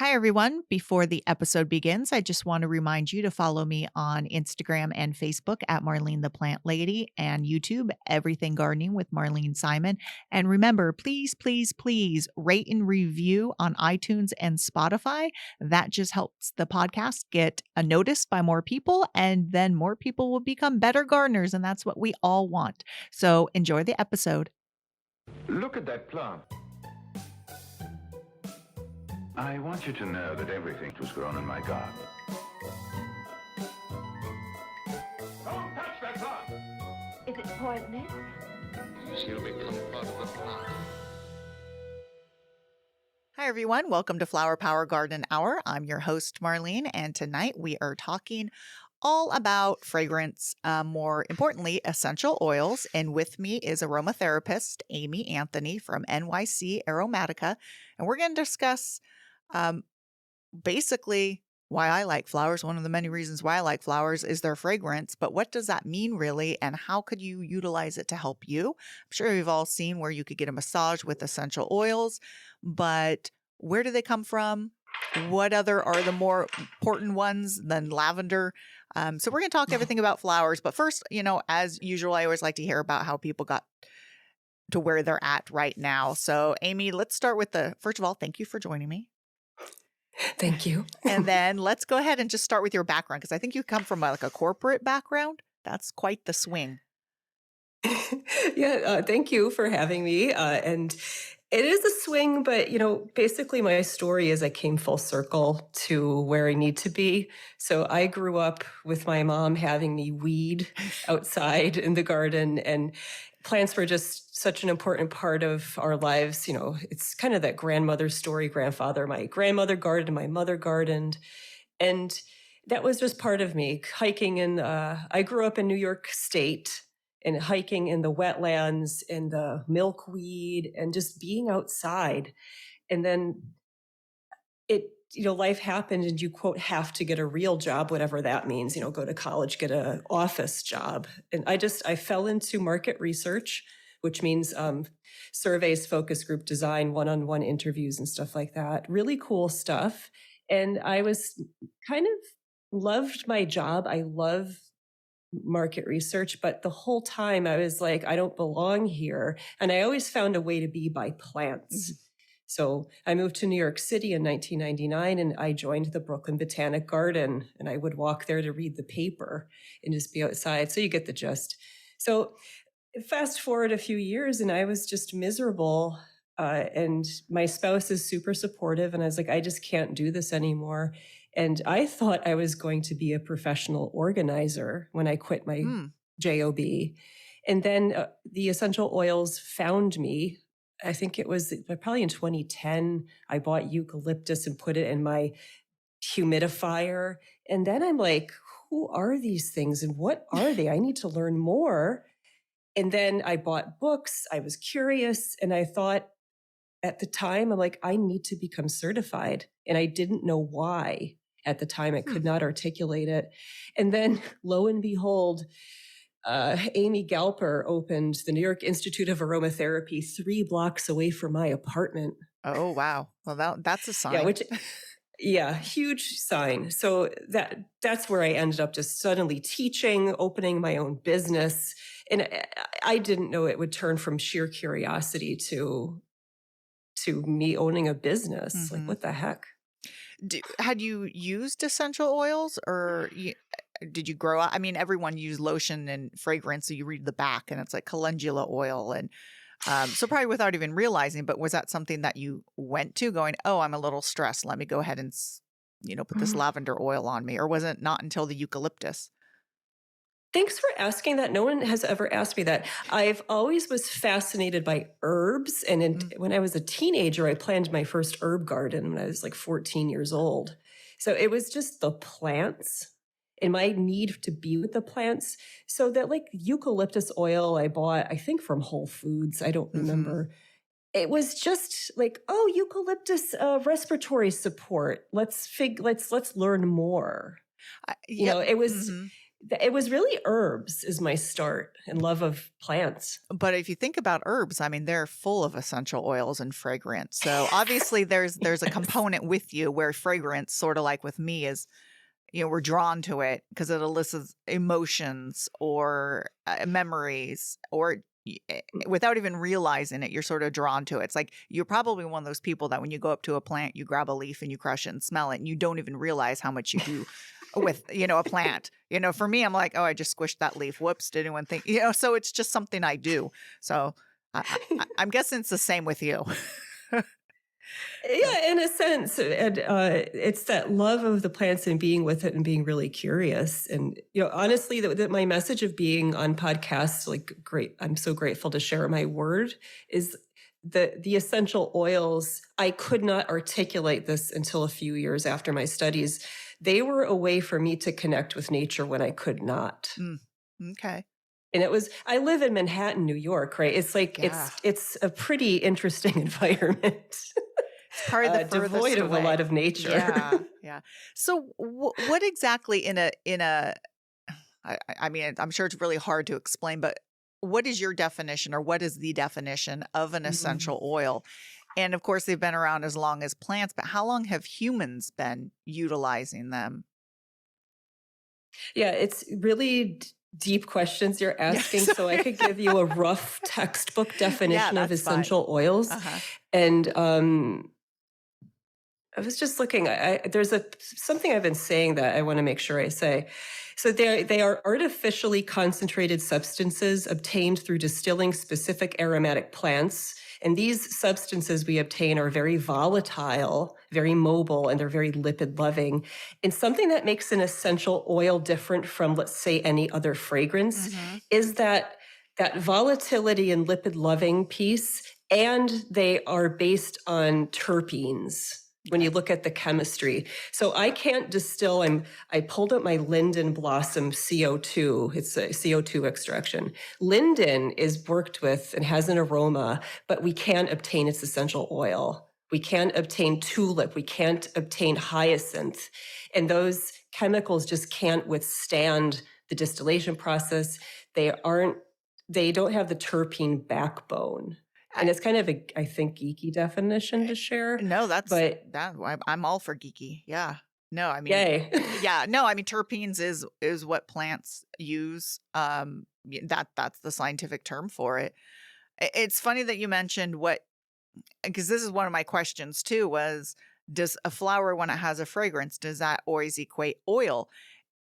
Hi, everyone. Before the episode begins, I just want to remind you to follow me on Instagram and Facebook at Marlene the Plant Lady and YouTube, Everything Gardening with Marlene Simon. And remember, please, please, please rate and review on iTunes and Spotify. That just helps the podcast get noticed by more people, and then more people will become better gardeners. And that's what we all want. So enjoy the episode. Look at that plant. I want you to know that everything was grown in my garden. Don't touch that plant! Is it poisonous? She'll become part of the plant. Hi, everyone. Welcome to Flower Power Garden Hour. I'm your host, Marlene, and tonight we are talking all about fragrance, more importantly, essential oils. And with me is aromatherapist Amy Anthony from NYC Aromatica. And we're going to discuss basically why I like flowers. One of the many reasons why I like flowers is their fragrance, but what does that mean really? And how could you utilize it to help you? I'm sure you've all seen where you could get a massage with essential oils, but where do they come from? What other are the more important ones than lavender? So we're going to talk everything about flowers, but first, as usual, I always like to hear about how people got to where they're at right now. So Amy, let's start with first of all, thank you for joining me. Thank you. And then let's go ahead and just start with your background, because I think you come from like a corporate background. That's quite the swing. Yeah, thank you for having me. And it is a swing, but basically my story is I came full circle to where I need to be. So I grew up with my mom having me weed outside in the garden, and plants were just such an important part of our lives. It's kind of that grandmother story, grandfather. My grandmother gardened, my mother gardened, and that was just part of me. Hiking I grew up in New York State, and hiking in the wetlands and the milkweed and just being outside. And then life happened and you, quote, have to get a real job, whatever that means, go to college, get an office job. And I fell into market research, which means surveys, focus group design, one-on-one interviews and stuff like that. Really cool stuff. And I was kind of loved my job. I love market research, but the whole time I was like, I don't belong here. And I always found a way to be by plants. Mm-hmm. So I moved to New York City in 1999 and I joined the Brooklyn Botanic Garden, and I would walk there to read the paper and just be outside. So you get the gist. So fast forward a few years and I was just miserable. And my spouse is super supportive. And I was like, I just can't do this anymore. And I thought I was going to be a professional organizer when I quit my job. And then the essential oils found me. I think it was probably in 2010, I bought eucalyptus and put it in my humidifier. And then I'm like, who are these things and what are they? I need to learn more. And then I bought books. I was curious. And I thought at the time, I'm like, I need to become certified. And I didn't know why. At the time, I could not articulate it. And then lo and behold, Amy Galper opened the New York Institute of Aromatherapy 3 blocks away from my apartment. Oh, wow. Well, that's a sign. Yeah, huge sign. So that's where I ended up just suddenly teaching, opening my own business. And I didn't know it would turn from sheer curiosity to me owning a business. Mm-hmm. Like, what the heck? Had you used essential oils, or did you grow up? I mean, everyone used lotion and fragrance, so you read the back and it's like calendula oil. And so probably without even realizing, but was that something that you went to going, oh, I'm a little stressed, let me go ahead and, put this lavender oil on me? Or was it not until the eucalyptus? Thanks for asking that. No one has ever asked me that. I've always was fascinated by herbs. And when I was a teenager, I planted my first herb garden when I was like 14 years old. So it was just the plants and my need to be with the plants. So that like eucalyptus oil I bought, I think from Whole Foods, I don't remember. It was just like, oh, eucalyptus respiratory support. Let's learn more. It was... It was really herbs is my start and love of plants. But if you think about herbs, I mean, they're full of essential oils and fragrance. So obviously there's a Yes. component with you where fragrance, sort of like with me, is, we're drawn to it because it elicits emotions or memories, or without even realizing it, you're sort of drawn to it. It's like you're probably one of those people that when you go up to a plant, you grab a leaf and you crush it and smell it, and you don't even realize how much you do with, a plant. For me, I'm like, oh, I just squished that leaf. Whoops, did anyone think, so it's just something I do. So I'm guessing it's the same with you. Yeah, in a sense. And it's that love of the plants and being with it and being really curious. And, honestly, that my message of being on podcasts, like, great, I'm so grateful to share my word, is the essential oils. I could not articulate this until a few years after my studies. They were a way for me to connect with nature when I could not. Okay. And I live in Manhattan, New York, right? It's like, Yeah. it's a pretty interesting environment. Part of the devoid of a lot of nature. Yeah, yeah. So what exactly I mean, I'm sure it's really hard to explain, but what is your definition, or what is the definition of an essential oil? And of course, they've been around as long as plants, but how long have humans been utilizing them? Yeah, it's really deep questions you're asking. Yes. So I could give you a rough textbook definition of that's fine. essential oils. Uh-huh. And I was just looking, there's something I've been saying that I want to make sure I say. So they are artificially concentrated substances obtained through distilling specific aromatic plants. And these substances we obtain are very volatile, very mobile, and they're very lipid loving. And something that makes an essential oil different from, let's say, any other fragrance is that volatility and lipid loving piece, and they are based on terpenes. When you look at the chemistry. So I can't distill, I pulled up my linden blossom CO2. It's a CO2 extraction. Linden is worked with and has an aroma, but we can't obtain its essential oil. We can't obtain tulip. We can't obtain hyacinth. And those chemicals just can't withstand the distillation process. They don't have the terpene backbone. And it's kind of I think, geeky definition to share. No, I'm all for geeky. Yeah. No, I mean, yay. Yeah, no, I mean, terpenes is what plants use. That's the scientific term for it. It's funny that you mentioned because this is one of my questions too, was, does a flower, when it has a fragrance, does that always equate oil?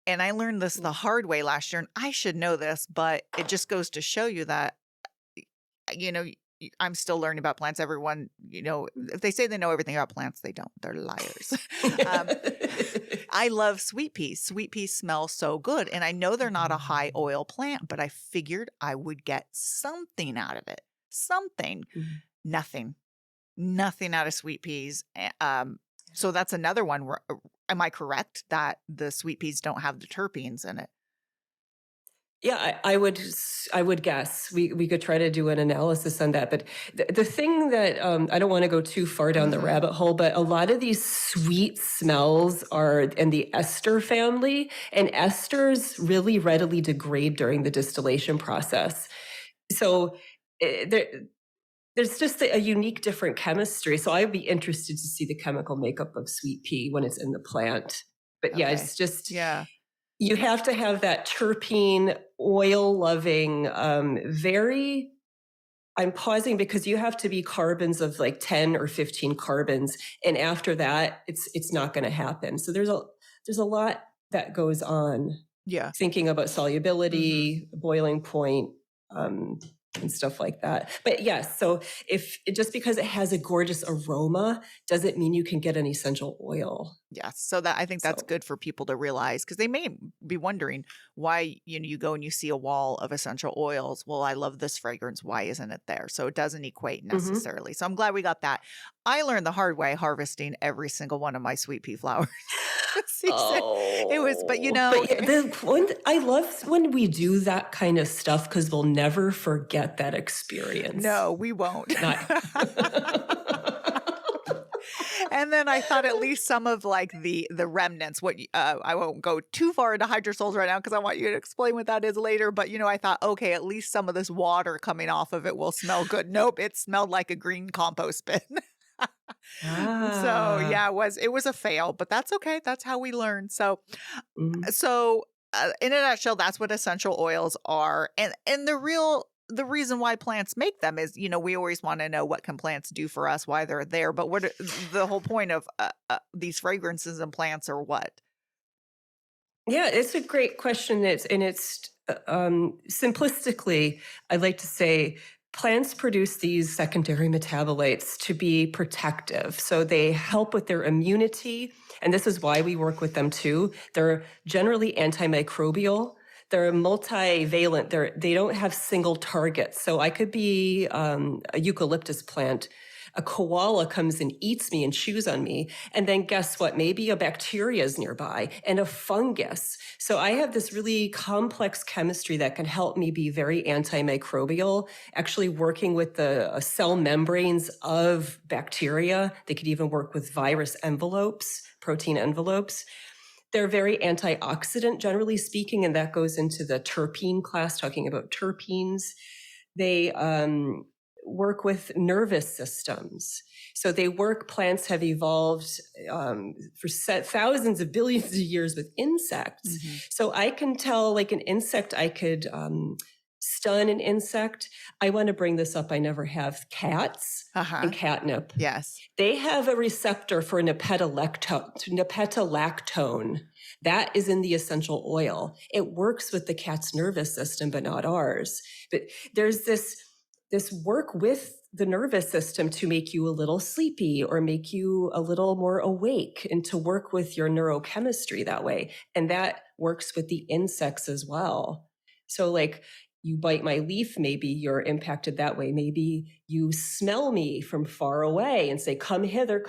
And I learned this the hard way last year, and I should know this, but it just goes to show you that, I'm still learning about plants. Everyone, if they say they know everything about plants, they don't. They're liars. I love sweet peas. Sweet peas smell so good. And I know they're not a high oil plant, but I figured I would get something out of it. Something. Nothing out of sweet peas. So that's another one. Am I correct that the sweet peas don't have the terpenes in it? Yeah, I would guess we could try to do an analysis on that. But the thing that I don't want to go too far down the rabbit hole, but a lot of these sweet smells are in the ester family, and esters really readily degrade during the distillation process. So there's just a unique, different chemistry. So I'd be interested to see the chemical makeup of sweet pea when it's in the plant. But yeah, it's just you have to have that terpene, oil-loving, I'm pausing because you have to be carbons of like 10 or 15 carbons. And after that, it's not going to happen. So there's a lot that goes on. Yeah. Thinking about solubility, boiling point, and stuff like that. But yes, so just because it has a gorgeous aroma doesn't mean you can get an essential oil. Yes. So I think that's good for people to realize, because they may be wondering why, you go and you see a wall of essential oils. Well, I love this fragrance. Why isn't it there? So it doesn't equate necessarily. So I'm glad we got that. I learned the hard way harvesting every single one of my sweet pea flowers. It was, but I love when we do that kind of stuff, because we'll never forget that experience. No, we won't. And then I thought at least some of like the remnants, I won't go too far into hydrosols right now because I want you to explain what that is later. But, I thought, okay, at least some of this water coming off of it will smell good. Nope, it smelled like a green compost bin. So Ah. yeah, it was a fail, but that's okay. That's how we learn. So Mhm. so in a nutshell, that's what essential oils are, and the reason why plants make them is, we always want to know what can plants do for us, why they're there, but the whole point of these fragrances and plants are what? Yeah, it's a great question. Simplistically, I'd like to say plants produce these secondary metabolites to be protective. So they help with their immunity. And this is why we work with them too. They're generally antimicrobial. They're multivalent. They don't have single targets. So I could be a eucalyptus plant. A koala comes and eats me and chews on me. And then guess what? Maybe a bacteria is nearby and a fungus. So I have this really complex chemistry that can help me be very antimicrobial, actually working with the cell membranes of bacteria. They could even work with virus envelopes, protein envelopes. They're very antioxidant, generally speaking, and that goes into the terpene class, talking about terpenes. They work with nervous systems. So plants have evolved for thousands of billions of years with insects. Mhm. So I can tell, like an insect, I could stun an insect. I want to bring this up. I never have cats and catnip. Yes. They have a receptor for naphtolactone. That is in the essential oil. It works with the cat's nervous system, but not ours. But there's this work with the nervous system to make you a little sleepy or make you a little more awake and to work with your neurochemistry that way. And that works with the insects as well. So like you bite my leaf, maybe you're impacted that way. Maybe you smell me from far away and say, come hither,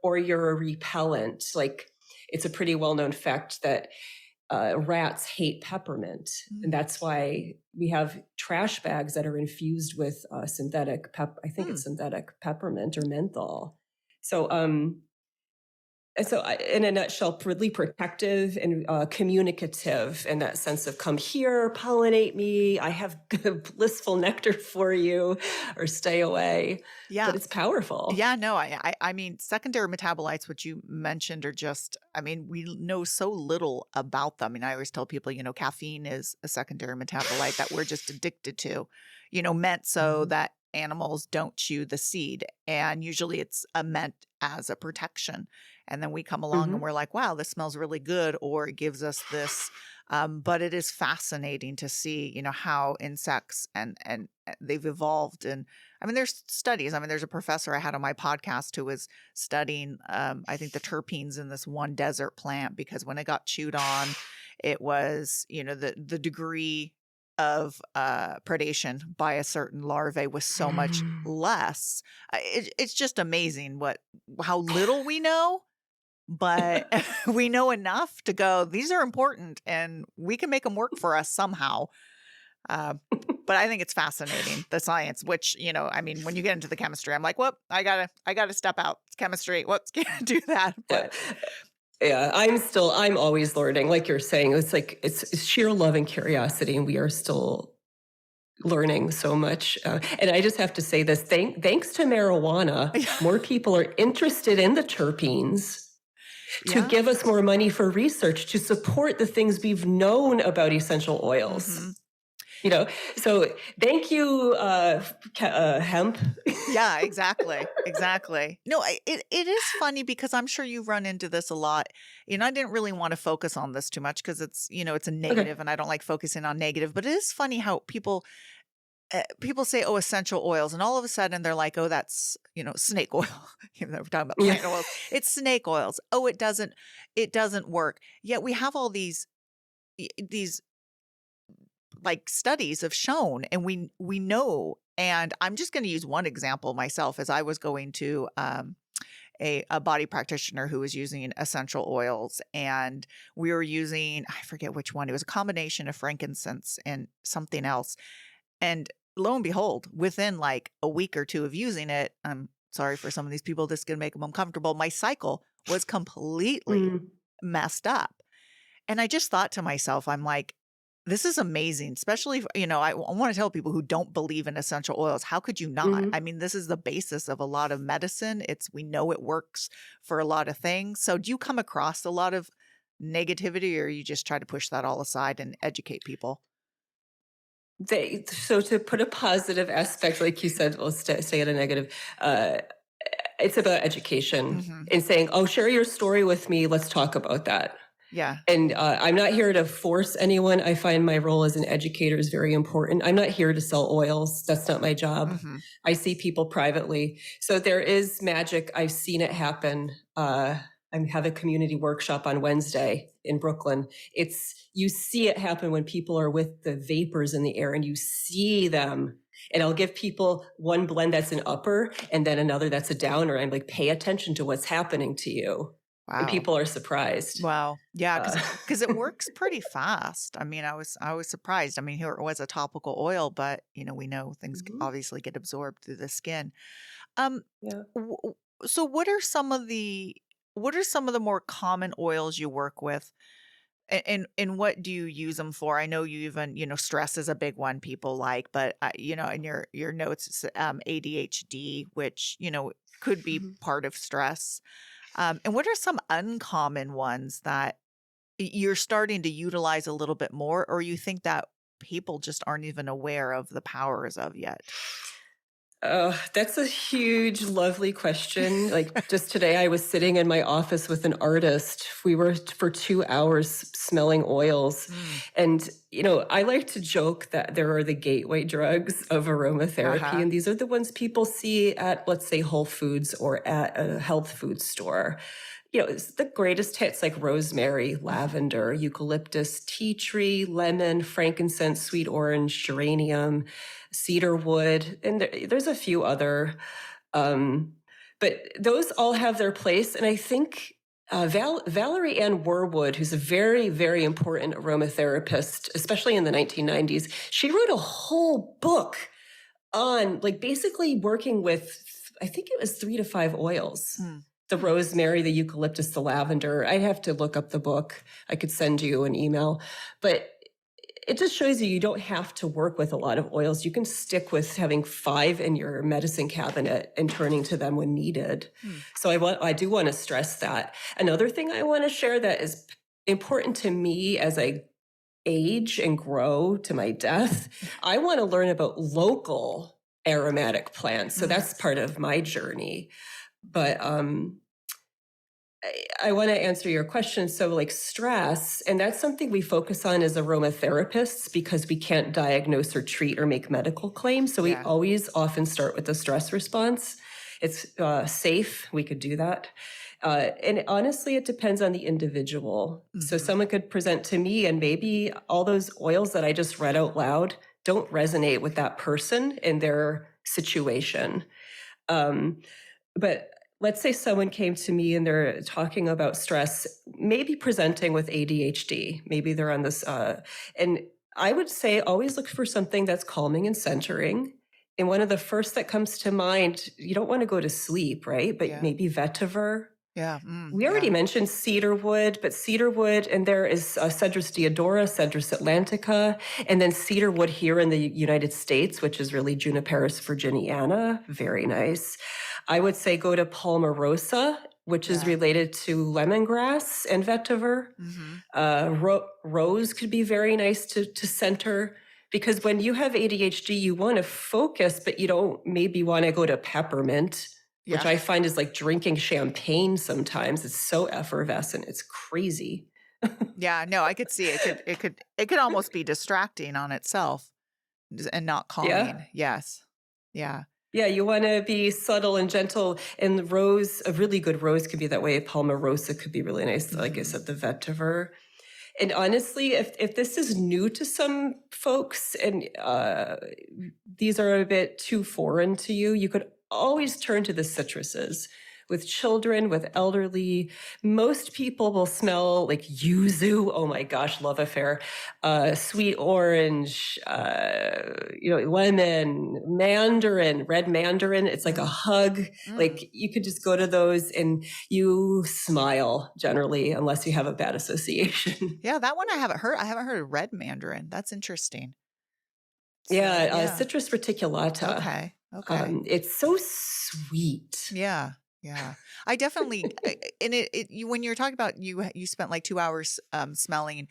or you're a repellent. Like it's a pretty well-known fact that rats hate peppermint. And that's why we have trash bags that are infused with synthetic it's synthetic peppermint or menthol. So in a nutshell, really protective and communicative in that sense of come here, pollinate me. I have blissful nectar for you, or stay away. Yeah. But it's powerful. Yeah, no, I mean, secondary metabolites, which you mentioned, are just, I mean, we know so little about them. And I always tell people, caffeine is a secondary metabolite that we're just addicted to, meant so that animals don't chew the seed. And usually it's meant as a protection. And then we come along and we're like, wow, this smells really good, or it gives us this. But it is fascinating to see, how insects and they've evolved. And I mean, there's studies. I mean, there's a professor I had on my podcast who was studying, I think, the terpenes in this one desert plant, because when it got chewed on, it was, the degree of predation by a certain larvae was so much less. It's just amazing how little we know, but we know enough to go, these are important and we can make them work for us somehow. But I think it's fascinating, the science, which, I mean, when you get into the chemistry, I'm like, whoop, I gotta step out. It's chemistry. Whoops, can't do that. But yeah, I'm always learning. Like you're saying, it's sheer love and curiosity, and we are still learning so much. And I just have to say this, thanks to marijuana, more people are interested in the terpenes to give us more money for research to support the things we've known about essential oils. So thank you, hemp. Yeah, exactly. No, it is funny because I'm sure you've run into this a lot. I didn't really want to focus on this too much because it's, it's a negative and I don't like focusing on negative, but it is funny how people say, oh, essential oils, and all of a sudden they're like, oh, that's, snake oil. Even though we're talking about plant oils, it's snake oils. Oh, it doesn't work. Yet we have all these like studies have shown, and we know. And I'm just going to use one example myself, as I was going to a body practitioner who was using essential oils, and we were using, I forget which one. It was a combination of frankincense and something else. And lo and behold, within like a week or two of using it, sorry for some of these people, this is going to make them uncomfortable. My cycle was completely Mm, messed up. And I just thought to myself, I'm like, this is amazing, especially, I want to tell people who don't believe in essential oils, how could you not? I mhm. mean, this is the basis of a lot of medicine. We know it works for a lot of things. So do you come across a lot of negativity, or you just try to push that all aside and educate people? So to put a positive aspect, like you said, we'll stay at a negative. Uh, it's about education Hmm. and saying, "Oh, share your story with me. Let's talk about that." Yeah. And I'm not here to force anyone. I find my role as an educator is very important. I'm not here to sell oils. That's not my job. Hmm. I see people privately. So there is magic. I've seen it happen. I have a community workshop on Wednesday in Brooklyn. You see it happen when people are with the vapors in the air and you see them. And I'll give people one blend that's an upper and then another that's a downer. I'm like, pay attention to what's happening to you. And Wow. people are surprised. Wow. Yeah, Uh, because it works pretty fast. I mean, I was surprised. I mean, here it was a topical oil, but we know things Mhm. obviously get absorbed through the skin. Um, Yeah. w- w- so what are some of the more common oils you work with, and what do you use them for? I know you even stress is a big one people like, but in your notes it's ADHD, which could be Mhm. part of stress. And what are some uncommon ones that you're starting to utilize a little bit more, or you think that people just aren't even aware of the powers of yet? That's a huge, lovely question. Like just today, I was sitting in my office with an artist. We were for 2 hours smelling oils. Mm. And, I like to joke that there are the gateway drugs of aromatherapy. Uh-huh. And these are the ones people see at, let's say, Whole Foods or at a health food store. It's the greatest hits like rosemary, Mhm. lavender, eucalyptus, tea tree, lemon, frankincense, sweet orange, geranium, cedar wood, and there's a few other. Um, but those all have their place. And I think Valerie Ann Warwood, who's a very, very important aromatherapist, especially in the 1990s, she wrote a whole book on like basically working with, I think it was 3 to 5 oils. Mm. The Hmm. rosemary, the eucalyptus, the lavender. I have to look up the book. I could send you an email. But it just shows you don't have to work with a lot of oils. You can stick with having 5 in your medicine cabinet and turning to them when needed. Hmm. So I do want to stress that. Another thing I want to share that is important to me as I age and grow to my death, I want to learn about local aromatic plants. So Mhm. that's part of my journey. But I want to answer your question. So, like stress, and that's something we focus on as aromatherapists because we can't diagnose or treat or make medical claims. So, we Yeah. always often start with the stress response. It's safe, we could do that. And honestly, it depends on the individual. So, Mhm. someone could present to me, and maybe all those oils that I just read out loud don't resonate with that person and their situation. Um, but let's say someone came to me and they're talking about stress, maybe presenting with ADHD. Maybe they're on this, and I would say always look for something that's calming and centering. And one of the first that comes to mind, you don't want to go to sleep, right? But Yeah. maybe vetiver. Yeah. We Yeah. already mentioned cedarwood, but cedarwood, and there is Cedrus deodora, Cedrus atlantica, and then cedarwood here in the United States, which is really Juniperus virginiana. Very nice. I would say go to palmarosa, which is Yeah. related to lemongrass and vetiver. Mhm. Rose could be very nice to center because when you have ADHD, you want to focus, but you don't maybe want to go to peppermint, which Yeah. I find is like drinking champagne sometimes. It's so effervescent. It's crazy. Yeah. No, I could see it could almost be distracting on itself and not Yeah. calming. Yes. Yeah. Yeah, you want to be subtle and gentle. And the rose, a really good rose could be that way. Palmarosa could be really nice. Like I Mhm. said, the vetiver. And honestly, if this is new to some folks and these are a bit too foreign to you, you could always turn to the citruses. with children, with elderly. Most people will smell like yuzu. Oh my gosh, love affair. Sweet orange, lemon, mandarin, red mandarin. It's like a hug. Like you could just go to those and you smile generally, unless you have a bad association. Yeah, that one I haven't heard. I haven't heard of red mandarin. That's interesting. So, Yeah, Citrus reticulata. Okay. Okay. It's so sweet. Yeah. Yeah. I definitely, and when you're talking about you spent like 2 hours smelling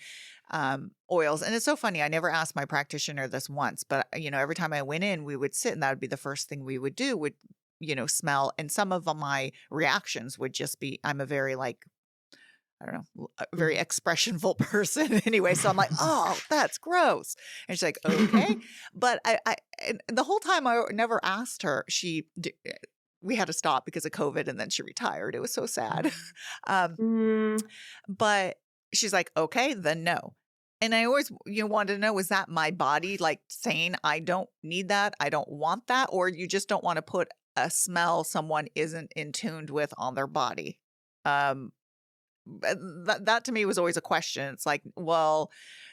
oils, and it's so funny. I never asked my practitioner this once, but every time I went in, we would sit, and that would be the first thing we would do. Would smell, and some of my reactions would just be, I'm a very like, I don't know, a very expressionful person anyway. So I'm like, oh, that's gross. And she's like, okay. But and the whole time I never asked her. We had to stop because of COVID, and then she retired. It was so sad. But she's like, okay, then no. And I always wanted to know, is that my body like saying I don't need that, I don't want that, or you just don't want to put a smell someone isn't in tuned with on their body? That to me was always a question. It's like, well,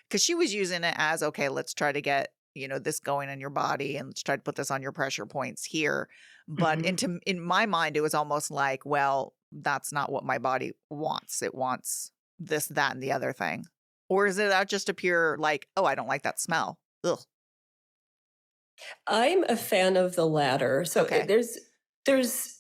because she was using it as, okay, let's try to get this going in your body, and let's try to put this on your pressure points here. But in my mind, it was almost like, well, that's not what my body wants. It wants this, that, and the other thing. Or is it just a pure like, oh, I don't like that smell? Ugh. I'm a fan of the latter. So Okay. there's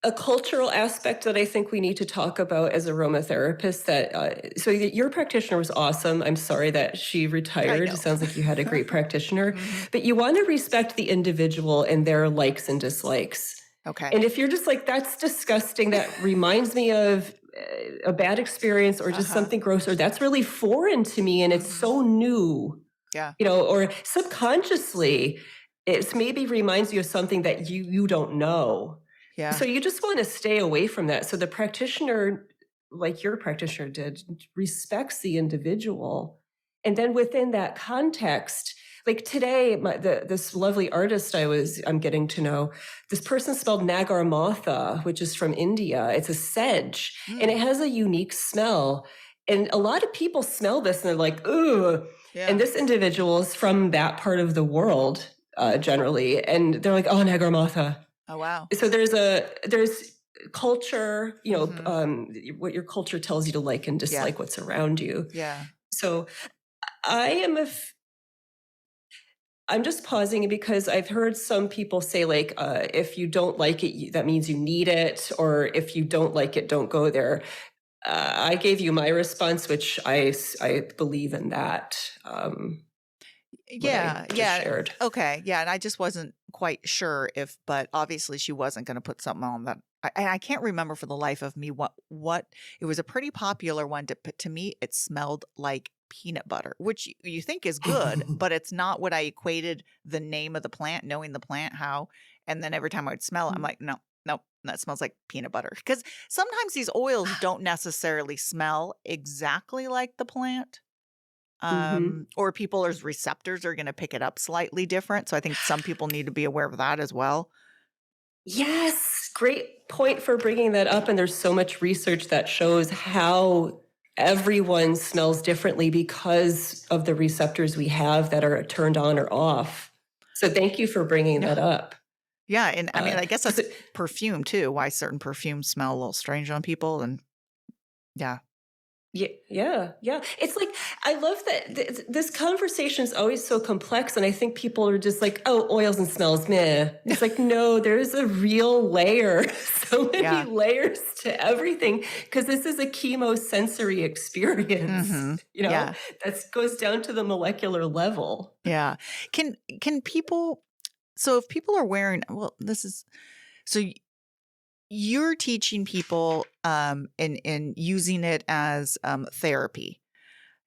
a cultural aspect that I think we need to talk about as aromatherapists. That so your practitioner was awesome. I'm sorry that she retired. It sounds like you had a great practitioner, but you want to respect the individual and their likes and dislikes. Okay. And if you're just like, that's disgusting, that reminds me of a bad experience, or just something gross, or that's really foreign to me and it's so new. Yeah. Or subconsciously, it's maybe reminds you of something that you don't know. Yeah. So you just want to stay away from that. So the practitioner, like your practitioner did, respects the individual. And then within that context, like today, this lovely artist I'm getting to know, this person spelled Nagarmatha, which is from India. It's a sedge, and it has a unique smell. And a lot of people smell this and they're like, ugh. Yeah. And this individual is from that part of the world, generally. And they're like, oh, Nagarmatha. Oh, wow. So there's culture, what your culture tells you to like and dislike what's around you. Yeah. So I'm just pausing because I've heard some people say like, if you don't like it, that means you need it. Or if you don't like it, don't go there. I gave you my response, which I believe in that. Yeah. Shared. Okay. Yeah. And I just wasn't quite sure but obviously she wasn't going to put something on that. I can't remember for the life of me what it was. A pretty popular one to me. It smelled like peanut butter, which you think is good, but it's not what I equated the name of the plant, knowing the plant, how. And then every time I would smell it, I'm like, no, that smells like peanut butter. Because sometimes these oils don't necessarily smell exactly like the plant. Or people's receptors are going to pick it up slightly different. So I think some people need to be aware of that as well. Yes, great point for bringing that up. And there's so much research that shows how everyone smells differently because of the receptors we have that are turned on or off. So thank you for bringing that up. Yeah. And I mean, I guess that's perfume too, why certain perfumes smell a little strange on people. And yeah. Yeah. It's like, I love that this conversation is always so complex. And I think people are just like, oh, oils and smells, meh. It's like, no, there's a real layer, so many layers to everything, because this is a chemosensory experience, that goes down to the molecular level. Yeah. Can people, so if people are wearing, you're teaching people and using it as therapy.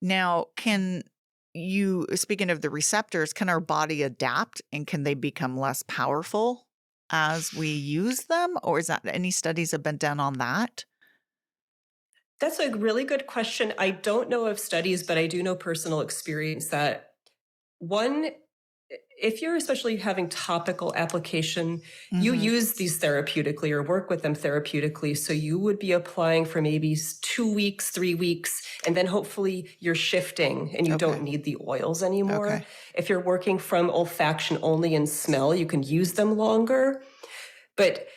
Now, speaking of the receptors, can our body adapt and can they become less powerful as we use them? Or is that any studies have been done on that? That's a really good question. I don't know of studies, but I do know personal experience that one, if you're especially having topical application, you Mhm. use these therapeutically or work with them therapeutically. So you would be applying for maybe 2 weeks, 3 weeks, and then hopefully you're shifting and you Okay. don't need the oils anymore. Okay. If you're working from olfaction only and smell, you can use them longer. But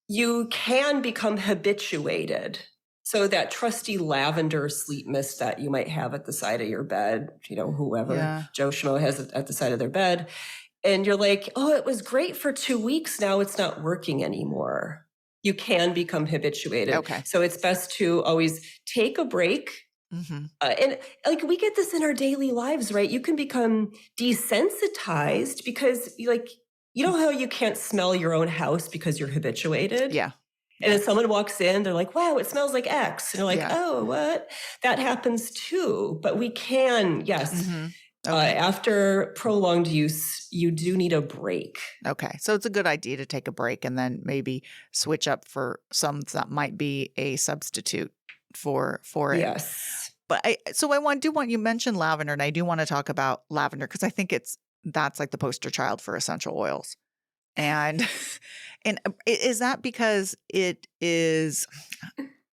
you can become habituated. So that trusty lavender sleep mist that you might have at the side of your bed, whoever Yeah. Joe Schmo has it at the side of their bed. And you're like, oh, it was great for 2 weeks. Now it's not working anymore. You can become habituated. Okay. So it's best to always take a break. Mhm. And like we get this in our daily lives, right? You can become desensitized because you know how you can't smell your own house because you're habituated? Yeah. And if someone walks in, they're like, wow, it smells like X. And you're like, Yeah. oh, what? That happens too. But we can, yes. Mhm. Okay. After prolonged use, you do need a break. Okay. So it's a good idea to take a break and then maybe switch up for some that might be a substitute for it. Yes. But I want you mentioned lavender, and I do want to talk about lavender because I think that's like the poster child for essential oils. And is that because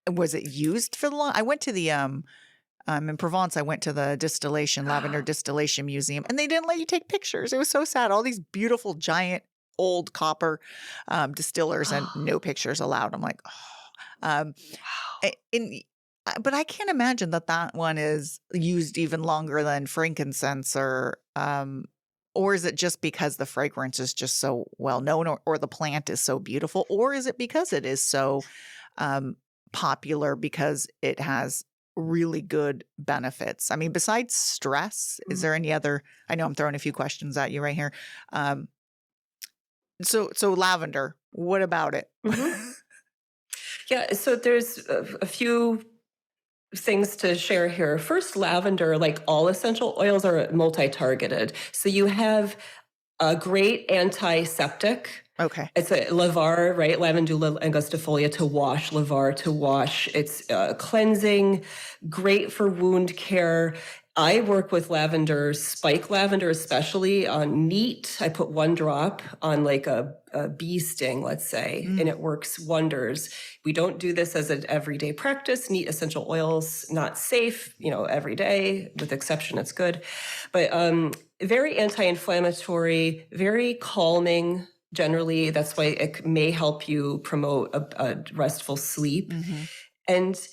was it used for the long? I went to the in Provence. I went to the lavender distillation museum, and they didn't let you take pictures. It was so sad. All these beautiful giant old copper distillers and no pictures allowed. I'm like, oh. But I can't imagine that one is used even longer than frankincense or is it just because the fragrance is just so well known or the plant is so beautiful? Or is it because it is so popular because it has really good benefits? I mean, besides stress, is there any other? I know I'm throwing a few questions at you right here. So lavender, what about it? Mm-hmm. Yeah, so there's a few things to share here. First, lavender, like all essential oils, are multi-targeted. So you have a great antiseptic. Okay. It's a lavar, right? Lavandula angustifolia to wash, lavar to wash. It's cleansing, great for wound care. I work with lavender, spike lavender especially, on neat. I put 1 drop on like a bee sting, let's say, and it works wonders. We don't do this as an everyday practice. Neat essential oils, not safe, every day. With exception, it's good. But very anti-inflammatory, very calming. Generally, that's why it may help you promote a restful sleep. Mm-hmm. And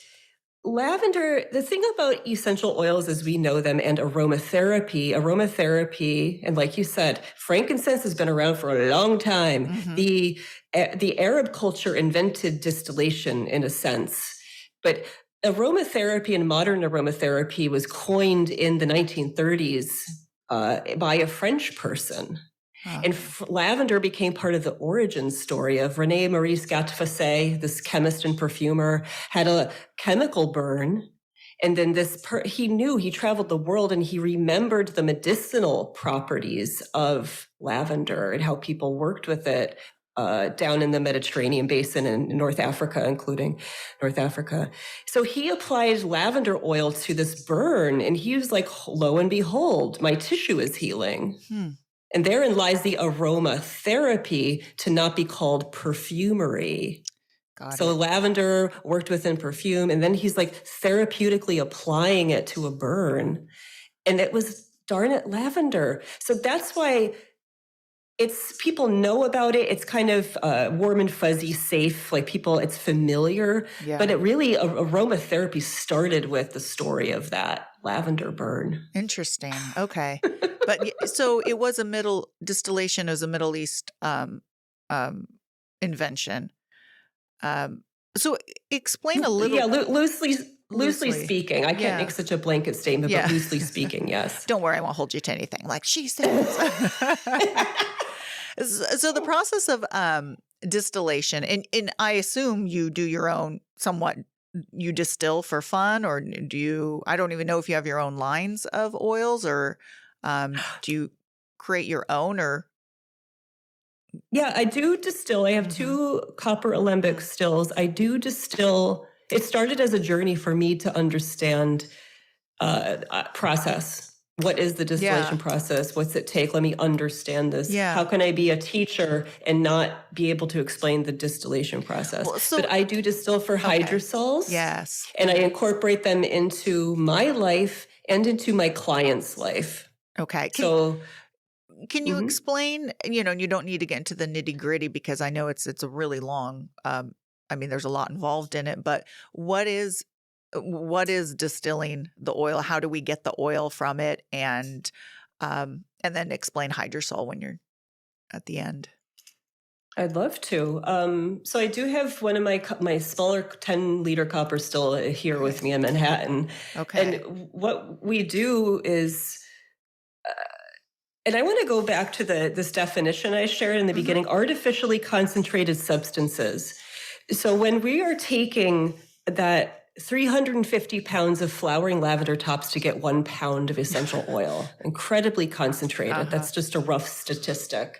lavender, the thing about essential oils as we know them and aromatherapy, and like you said, frankincense has been around for a long time. Mm-hmm. The Arab culture invented distillation in a sense, but aromatherapy and modern aromatherapy was coined in the 1930s by a French person. And lavender became part of the origin story of René Maurice Gattefossé, this chemist and perfumer, had a chemical burn. And then he traveled the world and he remembered the medicinal properties of lavender and how people worked with it down in the Mediterranean basin and North Africa, including North Africa. So he applied lavender oil to this burn and he was like, lo and behold, my tissue is healing. And therein lies the aromatherapy to not be called perfumery. So lavender worked within perfume, and then he's like therapeutically applying it to a burn. And it was, darn it, lavender. So that's why people know about it. It's kind of warm and fuzzy, safe, like it's familiar. Yeah. But it really, aromatherapy started with the story of that lavender burn. Interesting. Okay. But so it was distillation is a Middle East invention. So explain a little. Yeah, loosely speaking. I can't make such a blanket statement, but loosely speaking, yes. Don't worry, I won't hold you to anything like she says. So the process of distillation, and I assume you do your own you distill for fun, or do you, I don't even know if you have your own lines of oils, or do you create your own, or? Yeah, I do distill. I have 2 copper alembic stills. I do distill. It started as a journey for me to understand process. What is the distillation process? What's it take? Let me understand this. Yeah. How can I be a teacher and not be able to explain the distillation process? Well, so- but I do distill for hydrosols. Yes. And I incorporate them into my life and into my client's life. Okay. Can you explain, you know, and you don't need to get into the nitty gritty because I know it's a really long, I mean, there's a lot involved in it, but what is distilling the oil? How do we get the oil from it? And then explain hydrosol when you're at the end. I'd love to. So I do have one of my smaller 10-liter copper still here with me in Manhattan. Okay. And what we do is, and I want to go back to this definition I shared in the beginning, artificially concentrated substances. So when we are taking that 350 pounds of flowering lavender tops to get 1 pound of essential oil, incredibly concentrated. That's just a rough statistic.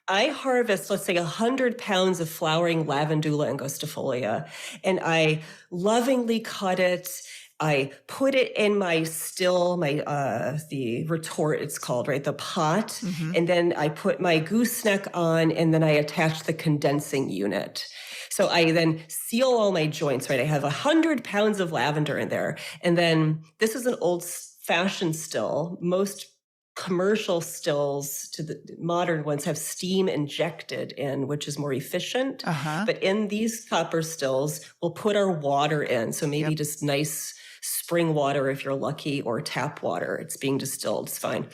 I harvest, let's say, 100 pounds of flowering lavandula angustifolia, and I lovingly cut it. I put it in my still, the retort, it's called, right? The pot. And then I put my gooseneck on, and then I attach the condensing unit. So I then seal all my joints, right? I have 100 pounds of lavender in there. And then this is an old-fashioned still. Most commercial stills to the modern ones have steam injected in, which is more efficient. But in these copper stills, we'll put our water in. So maybe just nice spring water if you're lucky, or tap water. It's being distilled. It's fine.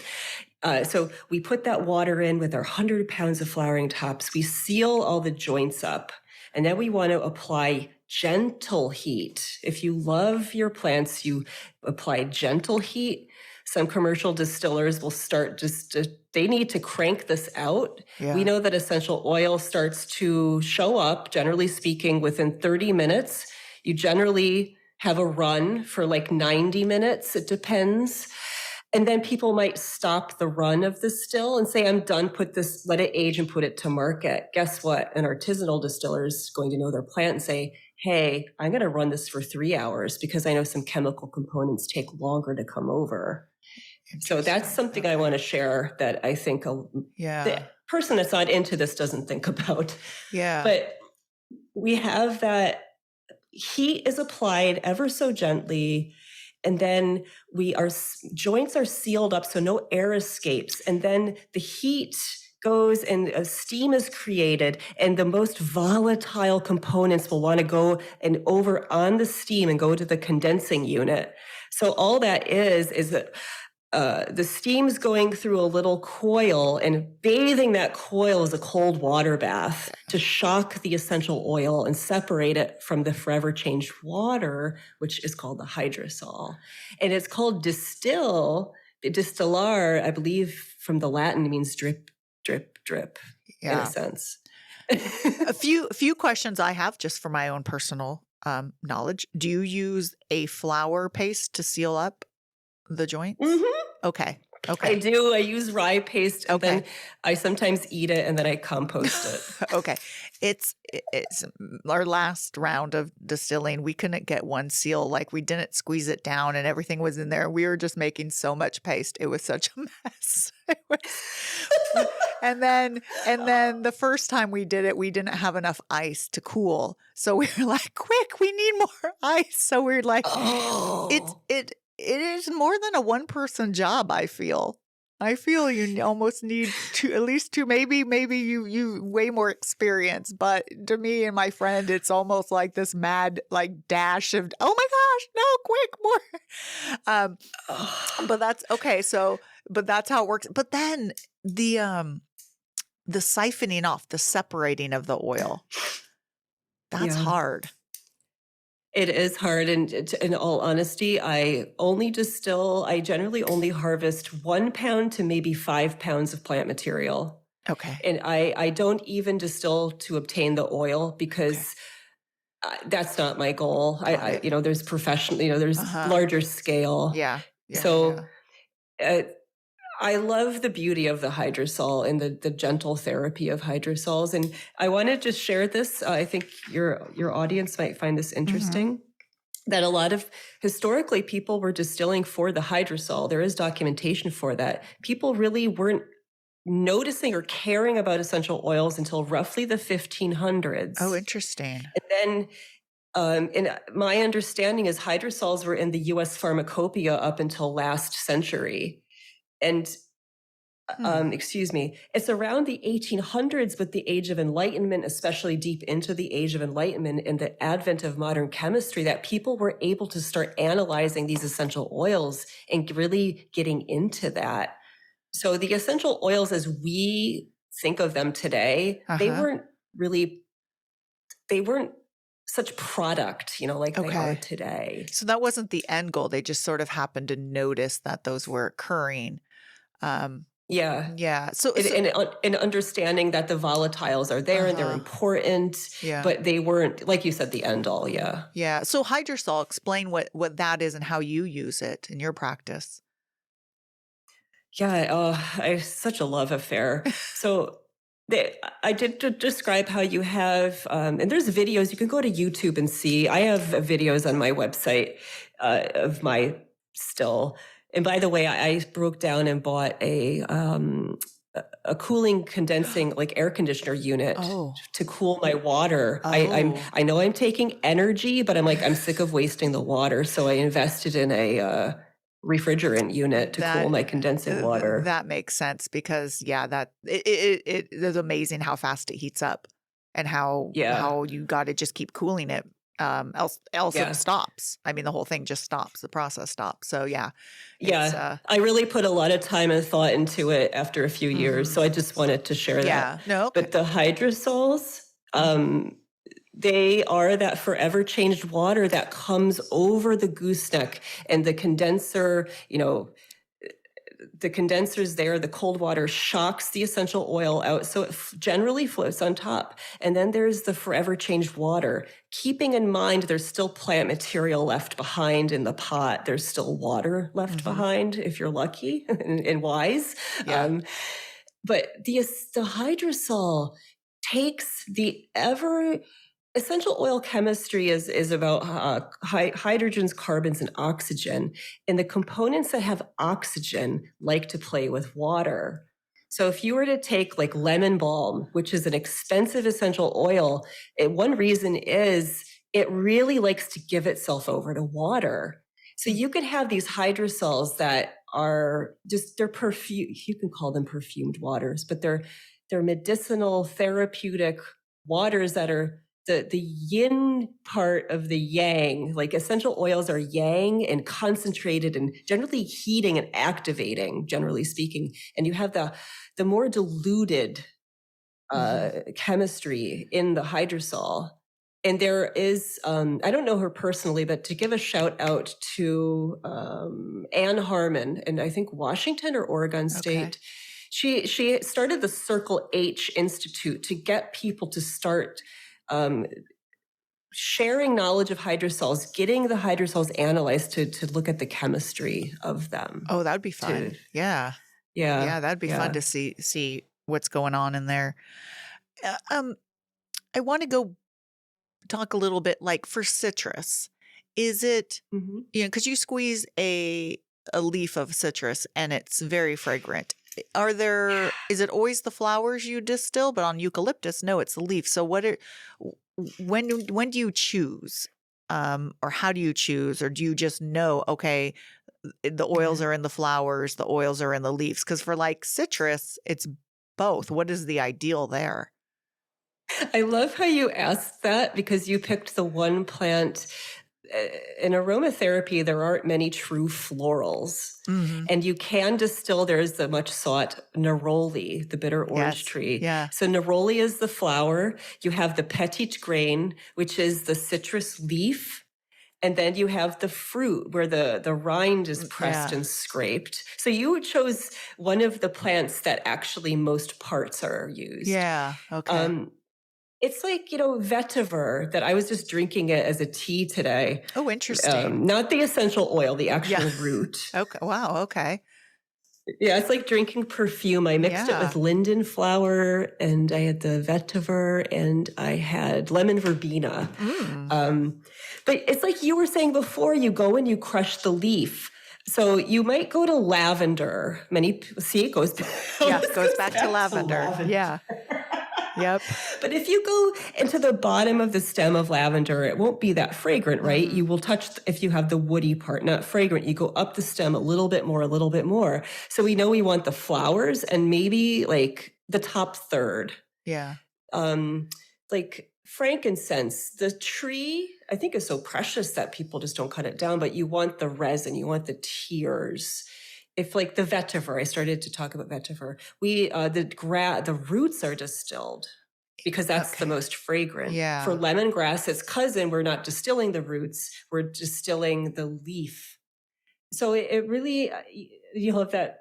So we put that water in with our 100 pounds of flowering tops. We seal all the joints up. And then we want to apply gentle heat. If you love your plants, you apply gentle heat. Some commercial distillers will start they need to crank this out. We know that essential oil starts to show up, generally speaking, within 30 minutes. You generally have a run for like 90 minutes. It depends. And then people might stop the run of the still and say, I'm done, let it age and put it to market. Guess what? An artisanal distiller is going to know their plant and say, hey, I'm going to run this for 3 hours because I know some chemical components take longer to come over. So that's something I want to share that I think the person that's not into this doesn't think about. But we have that heat is applied ever so gently. And then joints are sealed up so no air escapes. And then the heat goes and steam is created, and the most volatile components will want to go and over on the steam and go to the condensing unit. So all that is that the steam's going through a little coil, and bathing that coil is a cold water bath to shock the essential oil and separate it from the forever changed water, which is called the hydrosol. And it's called distill. Distillar, I believe from the Latin, means drip, drip, drip, in a sense. a few questions I have just for my own personal knowledge. Do you use a flour paste to seal up the joints? Okay. I do. I use rye paste, and then I sometimes eat it, and then I compost it. Okay. It's our last round of distilling. We couldn't get one seal. Like, we didn't squeeze it down, and everything was in there. We were just making so much paste. It was such a mess. And then the first time we did it, we didn't have enough ice to cool. So we were like, quick, we need more ice. So we were like, it is more than a one-person job, I feel. I feel you almost need at least two, maybe you way more experience. But to me and my friend, it's almost like this mad dash of, oh my gosh, no, quick, more. But that's okay. So, but that's how it works. But then the siphoning off, the separating of the oil, that's hard. It is hard. And in all honesty, I generally only harvest 1 pound to maybe 5 pounds of plant material. Okay. And I don't even distill to obtain the oil because that's not my goal. There's professional, there's larger scale. I love the beauty of the hydrosol and the gentle therapy of hydrosols. And I want to just share this. I think your audience might find this interesting. that a lot of historically people were distilling for the hydrosol. There is documentation for that. People really weren't noticing or caring about essential oils until roughly the 1500s. Oh, interesting. And then, and my understanding is hydrosols were in the U.S. pharmacopoeia up until last century. And excuse me, it's around the 1800s with the Age of Enlightenment, especially deep into the Age of Enlightenment and the advent of modern chemistry, that people were able to start analyzing these essential oils and really getting into that. So the essential oils as we think of them today, they weren't such product, like they are today. So that wasn't the end goal. They just sort of happened to notice that those were occurring. Yeah. So and understanding that the volatiles are there and they're important, but they weren't, like you said, the end all. Yeah. Yeah. So hydrosol, explain what that is and how you use it in your practice. Yeah. I have such a love affair. So I did describe how you have, and there's videos, you can go to YouTube and see. I have videos on my website of my still. And by the way, I broke down and bought a cooling condensing like air conditioner unit to cool my water. I know I'm taking energy, but I'm sick of wasting the water. So I invested in a refrigerant unit to cool my condensing water. That makes sense because that it is amazing how fast it heats up and how you got to just keep cooling it. Else it stops. I mean, the whole thing just stops. The process stops. So I really put a lot of time and thought into it after a few years. So I just wanted to share that. No, okay. But the hydrosols, they are that forever changed water that comes over the gooseneck and the condenser, the condenser's there, the cold water shocks the essential oil out. So it generally floats on top. And then there's the forever changed water, keeping in mind there's still plant material left behind in the pot. There's still water left behind if you're lucky and wise. Yeah. But the hydrosol takes the essential oil chemistry is about hydrogens, carbons, and oxygen. And the components that have oxygen like to play with water. So if you were to take like lemon balm, which is an expensive essential oil, one reason is it really likes to give itself over to water. So you could have these hydrosols that are they're perfume. You can call them perfumed waters, but they're medicinal, therapeutic waters that are the yin part of the yang. Like essential oils are yang and concentrated and generally heating and activating, generally speaking. And you have the more diluted chemistry in the hydrosol. And there is, I don't know her personally, but to give a shout out to Ann Harmon in I think Washington or Oregon State. She started the Circle H Institute to get people to start sharing knowledge of hydrosols, getting the hydrosols analyzed to look at the chemistry of them. Oh, that'd be fun. Yeah, that'd be fun to see what's going on in there. I want to go talk a little bit like for citrus. Is it because you squeeze a leaf of citrus and it's very fragrant. Is it always the flowers you distill? But on eucalyptus, no, it's the leaf. So when do you choose? Or how do you choose? Or do you just know, okay, the oils are in the flowers, the oils are in the leaves? Because for like citrus, it's both. What is the ideal there? I love how you asked that because you picked the one plant. In aromatherapy, there aren't many true florals. And you can distill, there's the much sought neroli, the bitter orange tree. Yeah. So neroli is the flower. You have the petit grain, which is the citrus leaf. And then you have the fruit where the rind is pressed and scraped. So you chose one of the plants that actually most parts are used. Yeah. Okay. It's like, vetiver that I was just drinking it as a tea today. Oh, interesting. Not the essential oil, the actual root. Okay. Wow. Okay. Yeah, it's like drinking perfume. I mixed it Yeah. with linden flower, and I had the vetiver, and I had lemon verbena. But it's like you were saying before, you go and you crush the leaf. So you might go to lavender. See, it goes, Yeah, almost goes back to lavender. Yeah. Yep. But if you go into the bottom of the stem of lavender, it won't be that fragrant, right? You will touch, if you have the woody part, not fragrant, you go up the stem a little bit more, a little bit more. So we know we want the flowers and maybe like the top third. Yeah. Like frankincense, the tree, I think is so precious that people just don't cut it down, but you want the resin, you want the tears. If like the vetiver, I started to talk about vetiver. The roots are distilled because that's the most fragrant. Yeah. For lemongrass, its cousin, we're not distilling the roots, we're distilling the leaf. So it really, you'll have that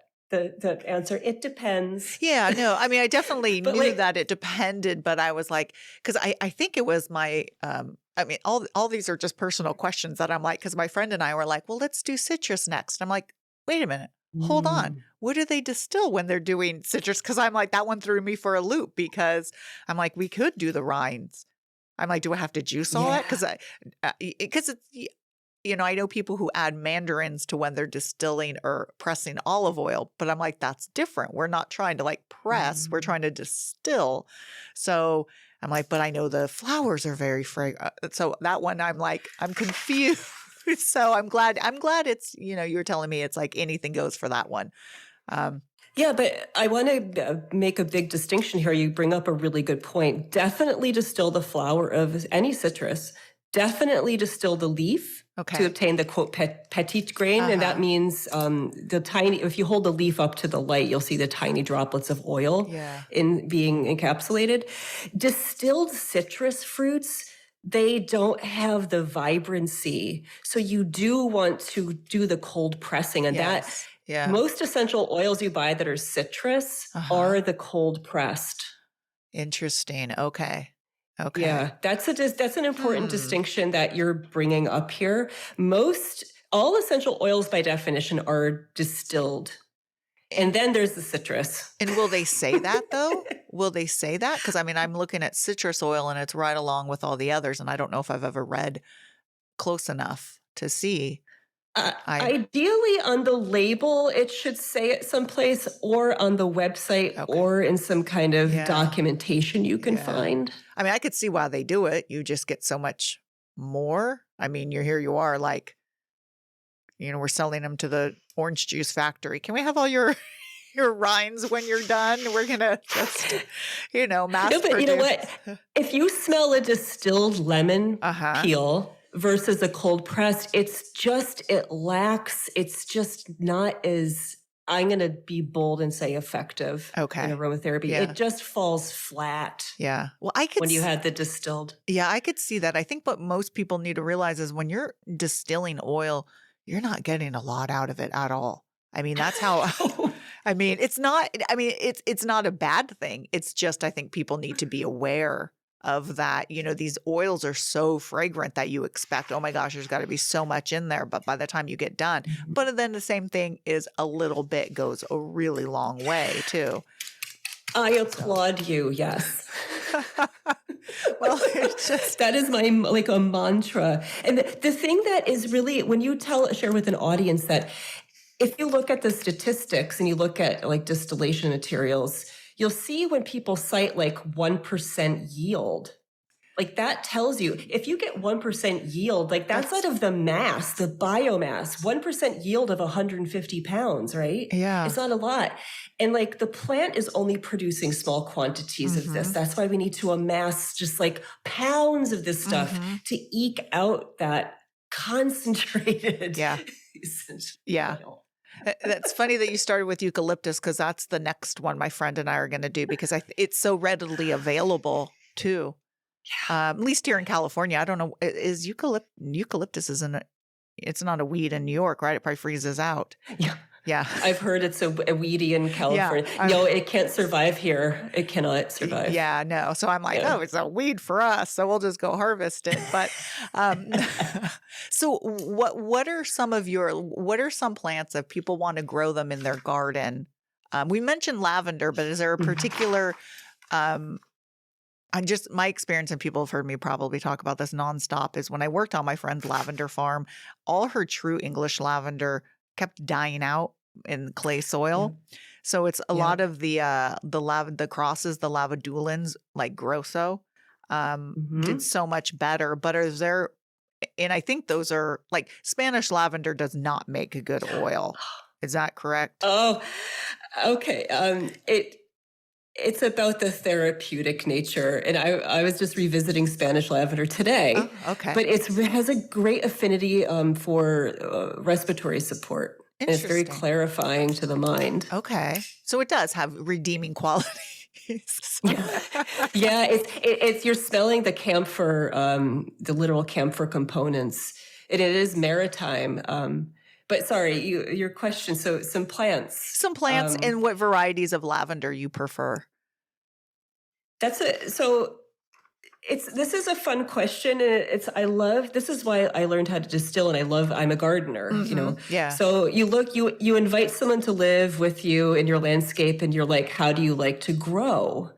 answer. It depends. Yeah, no, I mean, I definitely But knew like- that it depended, but I was like, because I think it was my, I mean, all these are just personal questions that I'm like, because my friend and I were like, well, let's do citrus next. I'm like, wait a minute. Hold on. What do they distill when they're doing citrus? Because I'm like, that one threw me for a loop because I'm like, we could do the rinds. I'm like, do I have to juice all that? Because it's, you know, I know people who add mandarins to when they're distilling or pressing olive oil, but I'm like, that's different. We're not trying to like press, we're trying to distill. So I'm like, but I know the flowers are very fragrant. So that one, I'm like, I'm confused. So I'm glad it's, you know, you were telling me it's like anything goes for that one. Yeah, but I want to make a big distinction here. You bring up a really good point. Definitely distill the flower of any citrus. Definitely distill the leaf to obtain the quote petite grain. And that means if you hold the leaf up to the light, you'll see the tiny droplets of oil in being encapsulated. Distilled citrus fruits, they don't have the vibrancy. So you do want to do the cold pressing, and most essential oils you buy that are citrus are the cold pressed. Interesting. Okay. Yeah, that's an important distinction that you're bringing up here. All essential oils by definition are distilled. And then there's the citrus. And will they say that though? Will they say that? Because I mean, I'm looking at citrus oil and it's right along with all the others. And I don't know if I've ever read close enough to see. Ideally on the label, it should say it someplace or on the website or in some kind of documentation you can find. I mean, I could see why they do it. You just get so much more. I mean, you are like, you know, we're selling them to the orange juice factory. Can we have all your rinds when you're done? We're going to just, you know, mass produce. But you know what? If you smell a distilled lemon peel versus a cold pressed, it's just not as, I'm going to be bold and say effective in aromatherapy. Yeah. It just falls flat. Yeah. Well, when you had the distilled. Yeah, I could see that. I think what most people need to realize is when you're distilling oil, you're not getting a lot out of it at all. I mean, that's how, I mean, it's not a bad thing. It's just, I think people need to be aware of that. You know, these oils are so fragrant that you expect, oh my gosh, there's got to be so much in there. But by the time you get done, but then the same thing is a little bit goes a really long way too. I applaud you. Yes. Well, it's just that is my like a mantra. And the thing that is really when you share with an audience that if you look at the statistics and you look at like distillation materials, you'll see when people cite like 1% yield. Like that tells you if you get 1% yield, like that's out of the mass, the biomass, 1% yield of 150 pounds, right? Yeah. It's not a lot. And like the plant is only producing small quantities of this. That's why we need to amass just like pounds of this stuff to eke out that concentrated. Yeah. That's funny that you started with eucalyptus because that's the next one my friend and I are going to do because it's so readily available too. At least here in California, I don't know. Is eucalyptus isn't it? It's not a weed in New York, right? It probably freezes out. Yeah. Yeah. I've heard it's a weedy in California. Yeah, No, it can't survive here. It cannot survive. Yeah, no. So I'm like, Yeah. oh, it's a weed for us, so we'll just go harvest it. But um, so what are some plants if people want to grow them in their garden? We mentioned lavender, but is there a particular my experience, and people have heard me probably talk about this nonstop, is when I worked on my friend's lavender farm, all her true English lavender kept dying out in clay soil. So it's a lot of the crosses, the lavadulins, like Grosso, did so much better. But is there, and I think those are like Spanish lavender does not make a good oil. Is that correct? Oh, okay. It's about the therapeutic nature. And I was just revisiting Spanish lavender today. Oh, okay. But it has a great affinity for respiratory support. And it's very Interesting. clarifying to the mind. Okay. So it does have redeeming qualities. Yeah, it's you're smelling the camphor, the literal camphor components. And it is maritime. But sorry, your question. So some plants. Some plants, and what varieties of lavender you prefer? This is a fun question. And this is why I learned how to distill, and I'm a gardener, Yeah. So you invite someone to live with you in your landscape, and you're like, how do you like to grow?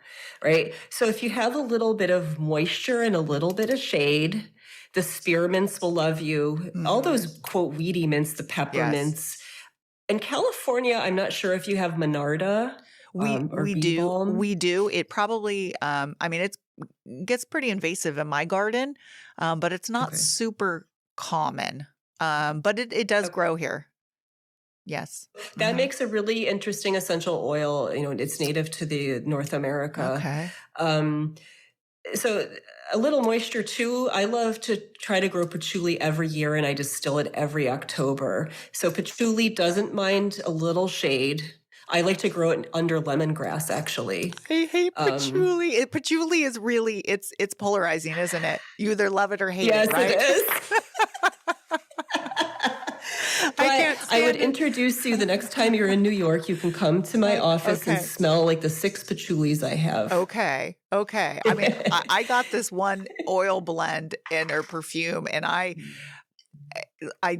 Right. So if you have a little bit of moisture and a little bit of shade, the spearmints will love you. All those quote weedy mints, the peppermints. In California, I'm not sure if you have Monarda. We do. It probably, it gets pretty invasive in my garden, but it's not super common. But it does grow here. Yes. That makes a really interesting essential oil. It's native to the North America. Okay. So a little moisture too. I love to try to grow patchouli every year, and I distill it every October. So patchouli doesn't mind a little shade. I like to grow it under lemongrass, actually. I hate patchouli. Patchouli is really, it's polarizing, isn't it? You either love it or hate it, right? Yes, it is. I would introduce you the next time you're in New York. You can come to my office and smell like the 6 patchoulis I have. Okay. I got this one oil blend in her perfume, and I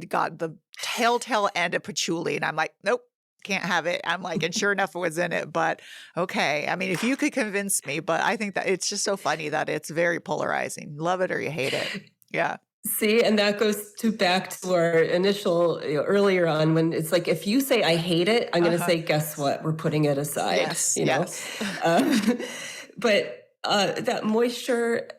got the telltale end of patchouli, and I'm like, nope, can't have it. I'm like, and sure enough, it was in it. But okay. If you could convince me, but I think that it's just so funny that it's very polarizing. Love it or you hate it. Yeah. See, and that goes back to our initial earlier on, when it's like, if you say I hate it, I'm going to say, guess what? We're putting it aside. Yes. But that moisture,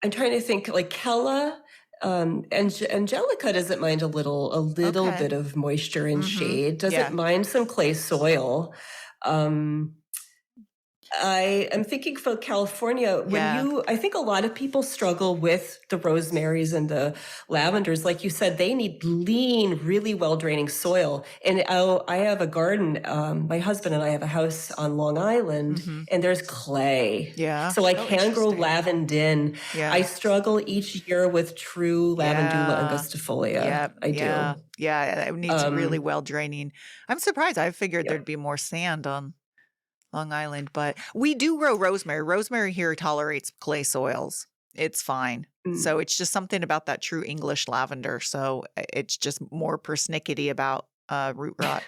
I'm trying to think, like Kella, Angelica doesn't mind a little bit of moisture and shade. Doesn't mind some clay soil. I am thinking for California, I think a lot of people struggle with the rosemaries and the lavenders. Like you said, they need lean, really well-draining soil. And I have a garden. My husband and I have a house on Long Island, and there's clay. Yeah. So I can grow lavendin. Yeah. I struggle each year with true lavandula angustifolia. Yeah. I do. Yeah. It needs really well-draining. I'm surprised. I figured there'd be more sand on Long Island, but we do grow rosemary. Rosemary here tolerates clay soils. It's fine. So it's just something about that true English lavender. So it's just more persnickety about root rot.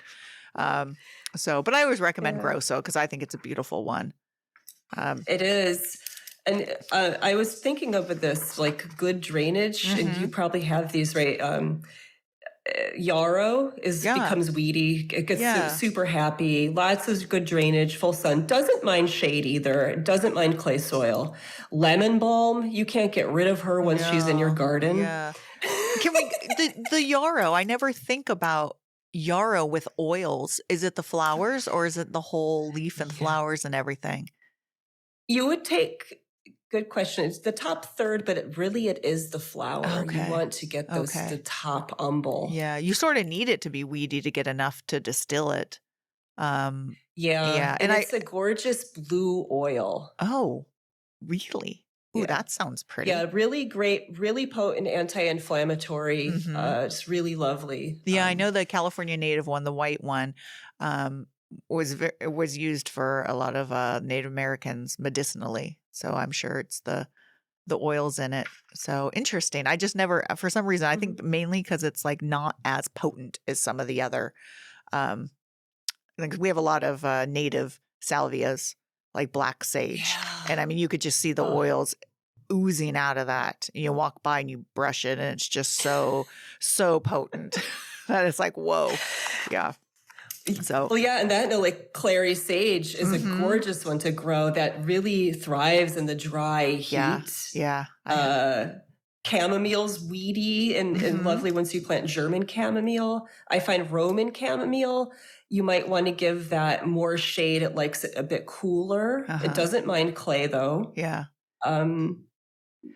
But I always recommend Grosso because I think it's a beautiful one. It is. And I was thinking of this, like good drainage, and you probably have these, right? Yarrow becomes weedy. It gets super happy. Lots of good drainage, full sun. Doesn't mind shade either. Doesn't mind clay soil. Lemon balm, you can't get rid of her once she's in your garden. Yeah. Can we the yarrow? I never think about yarrow with oils. Is it the flowers or is it the whole leaf and flowers and everything? You would take. Good question. It's the top third, but it is the flower. Okay. You want to get the top umbel. Yeah, you sort of need it to be weedy to get enough to distill it. And it's a gorgeous blue oil. Oh, really? Ooh, Yeah. that sounds pretty. Yeah, really great, really potent anti-inflammatory. Mhm. It's really lovely. Yeah, I know the California native one, the white one, um, was used for a lot of Native Americans medicinally. So I'm sure it's the oils in it. So interesting. I just never, for some reason, I Mhm. think mainly because it's like not as potent as some of the other. Um, like we have a lot of native salvias, like black sage, and I Yeah. mean you could just see the Oh. oils oozing out of that. You walk by and you brush it, and it's just so potent that it's like whoa, yeah. So, Well, yeah, and that like clary sage is a hmm gorgeous one to grow that really thrives in the dry yeah, heat. yeah, Uh, Chamomile's weedy and hmm lovely once you plant German chamomile. I find Roman chamomile, you might want to give that more shade. It likes it a bit cooler. It uh-huh, doesn't mind clay though. yeah. Um,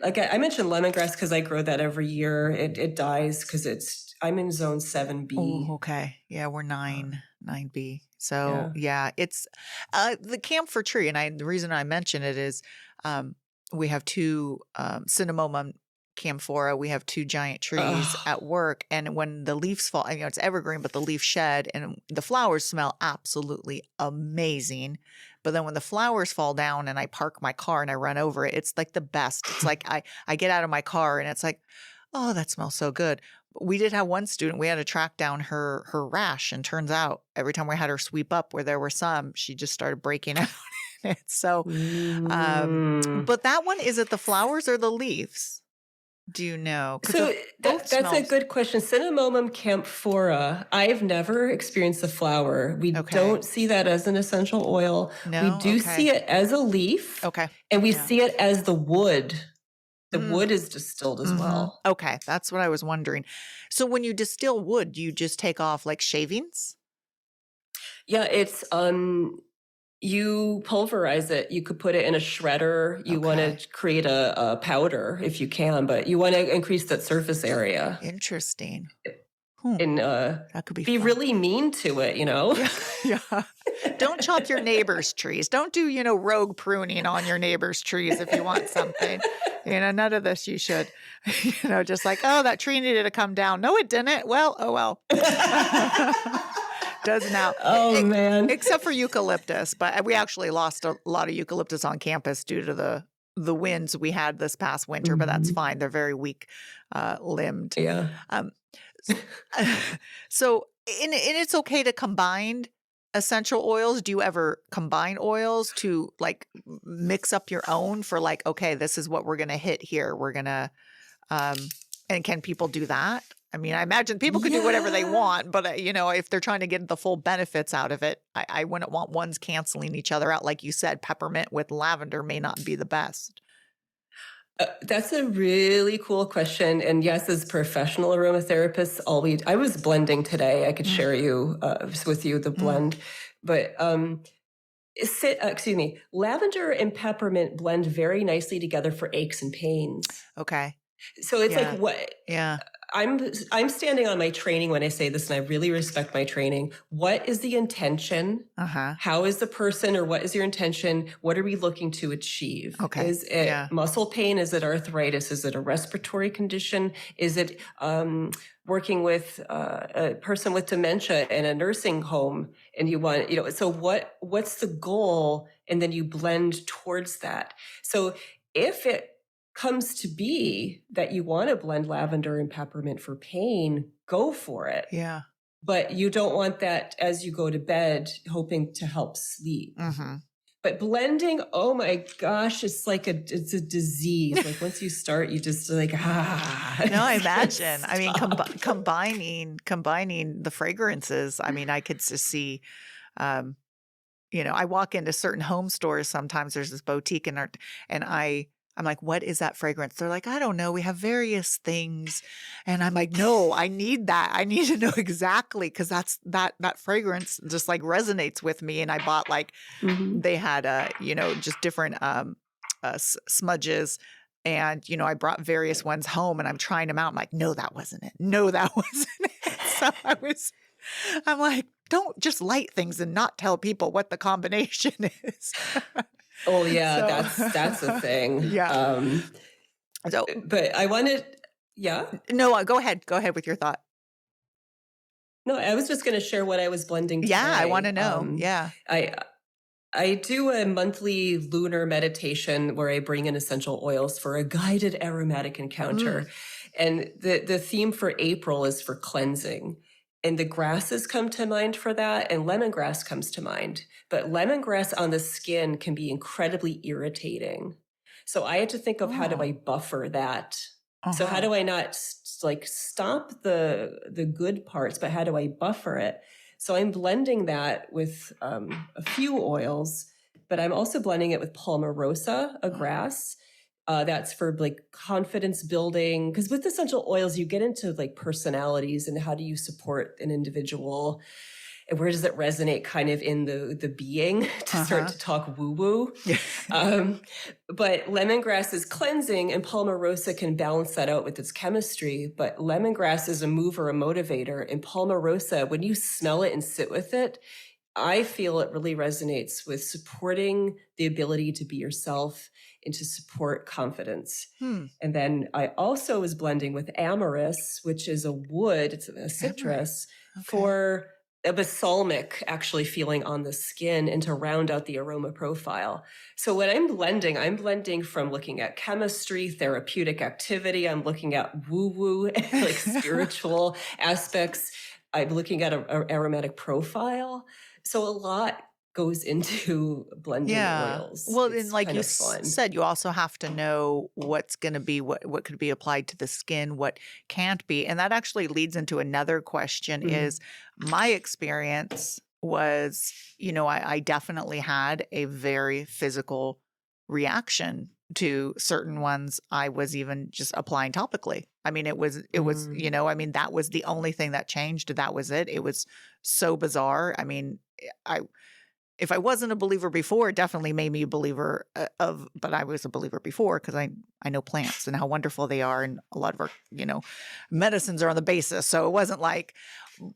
like I mentioned lemongrass because I grow that every year. It dies because I'm in zone 7B. Oh, okay. Yeah, we're Um, 9B. So yeah. yeah, it's the camphor tree, and the reason I mention it is um, we have two cinnamomum camphora. We have two giant trees Oh, at work, and when the leaves fall, it's evergreen, but the leaves shed, and the flowers smell absolutely amazing. But then when the flowers fall down, and I park my car and I run over it, it's like the best. It's like I get out of my car, and it's like, oh, that smells so good. We did have one student, we had to track down her rash, and turns out every time we had her sweep up where there were some, she just started breaking out in it. So, mm. but that one, is it the flowers or the leaves? Do you know? Because So both that's a smells good question. Cinnamomum camphora. I've never experienced the flower. We okay. don't see that as an essential oil. We No? do see Okay. it as a leaf, Okay. and we Yeah. see it as the wood. The Mm. wood is distilled as Mhm. well. Okay, that's what I was wondering. So when you distill wood, do you just take off like shavings? Yeah, it's you pulverize it. You could put it in a shredder. You want Okay. to create a powder if you can, but you want to increase that surface area Interesting. Hmm. and That could be be fun. really mean to it, you know? Yeah, yeah. Don't chop your neighbor's trees. Don't do, rogue pruning on your neighbor's trees if you want something. None of this you should. Just like, oh, that tree needed to come down. No, it didn't. Well, oh well. Does now. Oh man. Except for eucalyptus, but we actually lost a lot of eucalyptus on campus due to the winds we had this past winter, but that's Mhm. fine. They're very weak limbed. Yeah. Um, so, and it's okay to combine essential oils. Do you ever combine oils to like mix up your own for like, okay, this is what we're going to hit here. We're going to, um, and can people do that? I mean, I imagine people could do whatever they Yeah. want, but if they're trying to get the full benefits out of it, I wouldn't want ones canceling each other out. Like you said, peppermint with lavender may not be the best. That's a really cool question. And yes, as professional aromatherapists, I was blending today. I could Mm, share with you the mm, blend, but excuse me, lavender and peppermint blend very nicely together for aches and pains. okay. So it's Yeah. like what Yeah. I'm standing on my training when I say this, and I really respect my training. What is the intention? Uh-huh. How is the person, or what is your intention? What are we looking to achieve? Okay. Is it Yeah. muscle pain? Is it arthritis? Is it a respiratory condition? Is it working with a person with dementia in a nursing home? And you want, so what's the goal? And then you blend towards that. So if it comes to be that you want to blend lavender and peppermint for pain, go for it. Yeah. But you don't want that as you go to bed, hoping to help sleep. Mm-hmm. But blending, oh my gosh, it's a disease. Like once you start, you just like, No, I imagine. I mean, stop. combining the fragrances. I mean, I could just see, I walk into certain home stores sometimes. There's this boutique and I'm like, what is that fragrance? They're like, I don't know. We have various things. And I'm like, no, I need that. I need to know exactly, because that fragrance just like resonates with me. And I bought like, Mhm. they had, just different smudges. And, I brought various ones home and I'm trying them out. I'm like, no, that wasn't it. No, that wasn't it. So I'm like, don't just light things and not tell people what the combination is. Oh yeah, So, that's a thing. yeah. So, But I wanted, yeah. no, go ahead. Go ahead with your thought. No, I was just going to share what I was blending Yeah, I want today. to know. Yeah. I I do a monthly lunar meditation where I bring in essential oils for a guided aromatic encounter. And the theme for April is for cleansing. And the grasses come to mind for that, and lemongrass comes to mind. But lemongrass on the skin can be incredibly irritating. So I had to think of how do I Oh. buffer that? So how Uh-huh. do I not like stop the good parts, but how do I buffer it? So I'm blending that with a few oils, but I'm also blending it with palmarosa, a grass. That's for like confidence building. Because with essential oils, you get into like personalities and how do you support an individual and where does it resonate kind of in the being to start to talk woo-woo. But lemongrass is cleansing and palmarosa can balance that out with its chemistry. But lemongrass is a mover, a motivator. And palmarosa, when you smell it and sit with it, I feel it really resonates with supporting the ability to be yourself and to support confidence. And then I also was blending with amyris, which is a wood, it's a citrus, for a balsamic actually feeling on the skin and to round out the aroma profile. So when I'm blending from looking at chemistry, therapeutic activity, I'm looking at woo-woo, like spiritual aspects. I'm looking at an aromatic profile. So a lot goes into blending oils. Well, It's and like kind you of fun. said, you also have to know what's going to be what could be applied to the skin, what can't be. And that actually leads into another question is my experience was, I definitely had a very physical reaction to certain ones I was even just applying topically. I mean, it was, that was the only thing that changed. That was it. It was so bizarre. I mean, if I wasn't a believer before, it definitely made me a believer but I was a believer before because I know plants and how wonderful they are. And a lot of our, medicines are on the basis. So it wasn't like,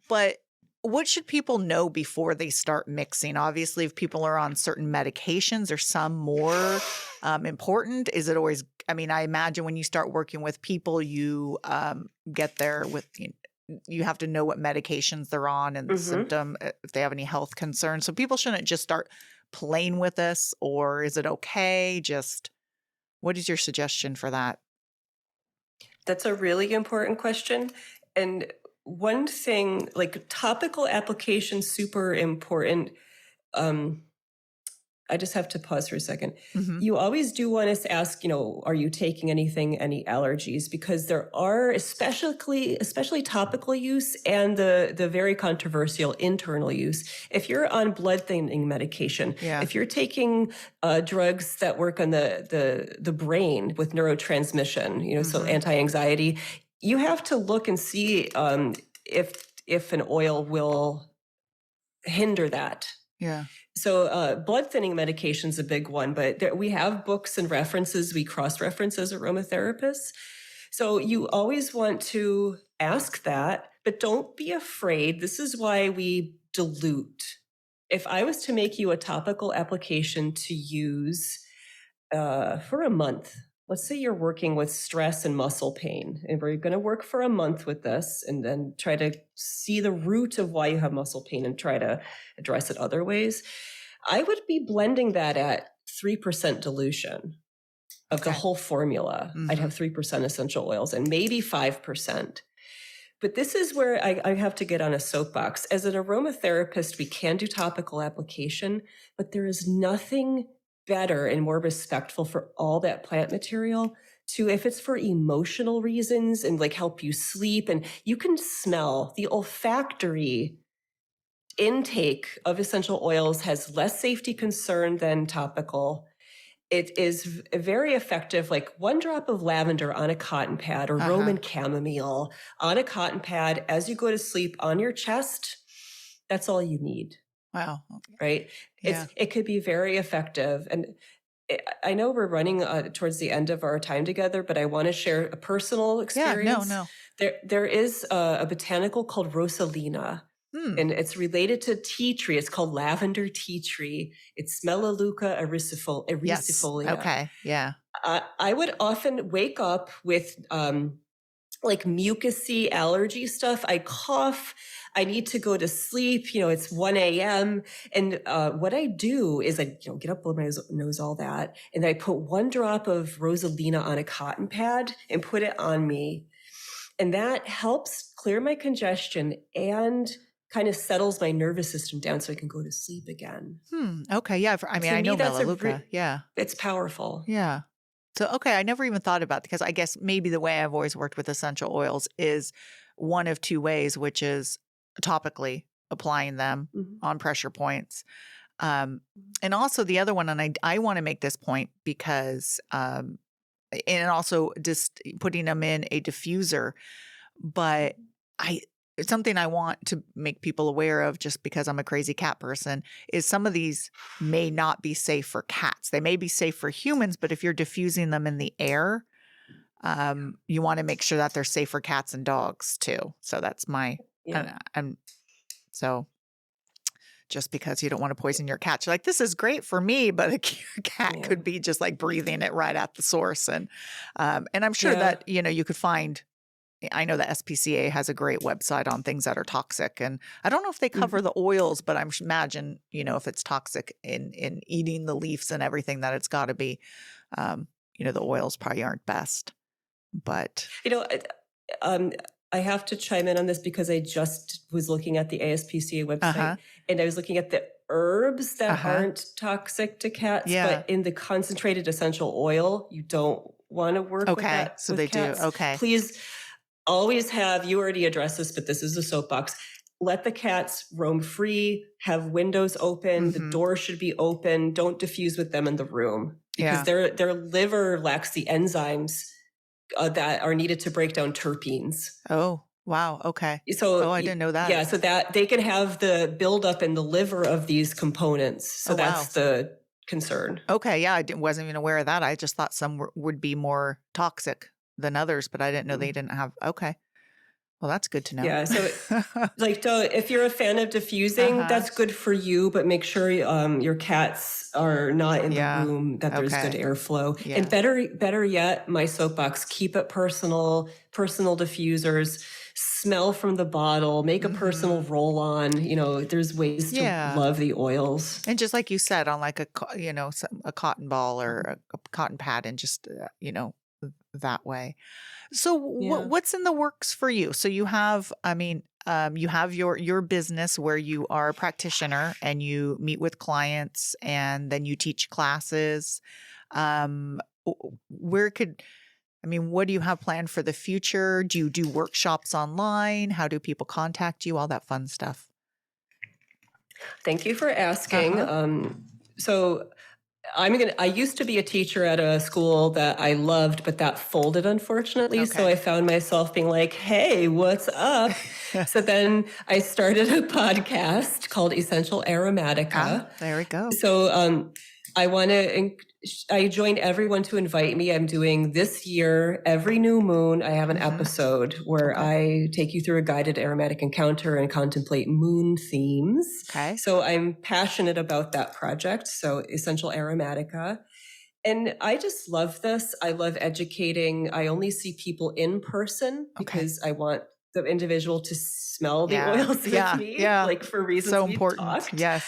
but what should people know before they start mixing? Obviously, if people are on certain medications, are some more important? Is it always, I imagine when you start working with people, you get there with, you have to know what medications they're on and the symptom, if they have any health concerns. So people shouldn't just start playing with this, or is it okay? Just what is your suggestion for that? That's a really important question. And one thing, like topical application, super important. I just have to pause for a second. You always do want us to ask, are you taking any allergies? Because there are, especially topical use and the very controversial internal use. If you're on blood thinning medication, if you're taking drugs that work on the brain with neurotransmission, so anti-anxiety, you have to look and see if an oil will hinder that. Yeah. So blood thinning medication is a big one, but we have books and references. We cross-reference as aromatherapists. So you always want to ask that, but don't be afraid. This is why we dilute. If I was to make you a topical application to use for a month, let's say you're working with stress and muscle pain, and we're going to work for a month with this and then try to see the root of why you have muscle pain and try to address it other ways. I would be blending that at 3% dilution of the whole formula. I'd have 3% essential oils and maybe 5%. But this is where I have to get on a soapbox. As an aromatherapist, we can do topical application, but there is nothing better and more respectful for all that plant material to, if it's for emotional reasons and like help you sleep, and you can smell the olfactory intake of essential oils has less safety concern than topical. It is very effective, like 1 drop of lavender on a cotton pad or Roman chamomile on a cotton pad as you go to sleep on your chest. That's all you need. Wow. Right? Yeah. It could be very effective. And I know we're running towards the end of our time together, but I want to share a personal experience. No. There is a botanical called Rosalina. And it's related to tea tree. It's called lavender tea tree. It's Melaleuca Yes. ericifolia. Okay. Yeah. I would often wake up with like mucusy allergy stuff. I cough. I need to go to sleep. It's 1 a.m. And what I do is I get up, blow my nose, all that. And I put 1 drop of Rosalina on a cotton pad and put it on me. And that helps clear my congestion and kind of settles my nervous system down so I can go to sleep again. Okay. Yeah. I mean, To I me, know that's Melaleuca. Yeah. it's powerful. Yeah. So, okay. I never even thought about, because I guess maybe the way I've always worked with essential oils is one of 2 ways, which is topically applying them on pressure points. And also the other one, and I want to make this point because, and also just putting them in a diffuser, but it's something I want to make people aware of, just because I'm a crazy cat person, is some of these may not be safe for cats. They may be safe for humans, but if you're diffusing them in the air, you want to make sure that they're safe for cats and dogs too. So that's so just because you don't want to poison your cat, you're like, this is great for me, but your cat could be just like breathing it right at the source. And I'm sure that, you could find, I know the SPCA has a great website on things that are toxic, and I don't know if they cover the oils, but I'm imagine, if it's toxic in eating the leaves and everything, that it's got to be, the oils probably aren't best, but I have to chime in on this because I just was looking at the ASPCA website and I was looking at the herbs that aren't toxic to cats, but in the concentrated essential oil, you don't want to work with that. So with they cats. do. Okay. Please always you already addressed this, but this is a soapbox. Let the cats roam free, have windows open. The door should be open. Don't diffuse with them in the room because their liver lacks the enzymes that are needed to break down terpenes. Oh, wow. Okay. So, I didn't know that. Yeah, so that they can have the buildup in the liver of these components. So that's the concern. Okay. Yeah, I wasn't even aware of that. I just thought some would be more toxic than others, but I didn't know they didn't have. Okay. Well, that's good to know. Yeah. So if you're a fan of diffusing, that's good for you, but make sure your cats are not in the room, that there's good airflow. Yeah. And better yet, my soapbox, keep it personal diffusers, smell from the bottle, make a personal roll on, there's ways to love the oils. And just like you said, on like a cotton ball or a cotton pad, and just, that way. So what's in the works for you? So you have, you have your business where you are a practitioner and you meet with clients and then you teach classes. What do you have planned for the future? Do you do workshops online? How do people contact you? All that fun stuff. Thank you for asking. So I used to be a teacher at a school that I loved, but that folded, unfortunately. So I found myself being like, hey, what's up? So then I started a podcast called Essential Aromatica. There we go. So I joined everyone to invite me. I'm doing this year, every new moon, I have an episode where I take you through a guided aromatic encounter and contemplate moon themes. Okay. So I'm passionate about that project. So Essential Aromatica. And I just love this. I love educating. I only see people in person because I want the individual to smell the oils with me, like for reasons so we've important. talked. Yes.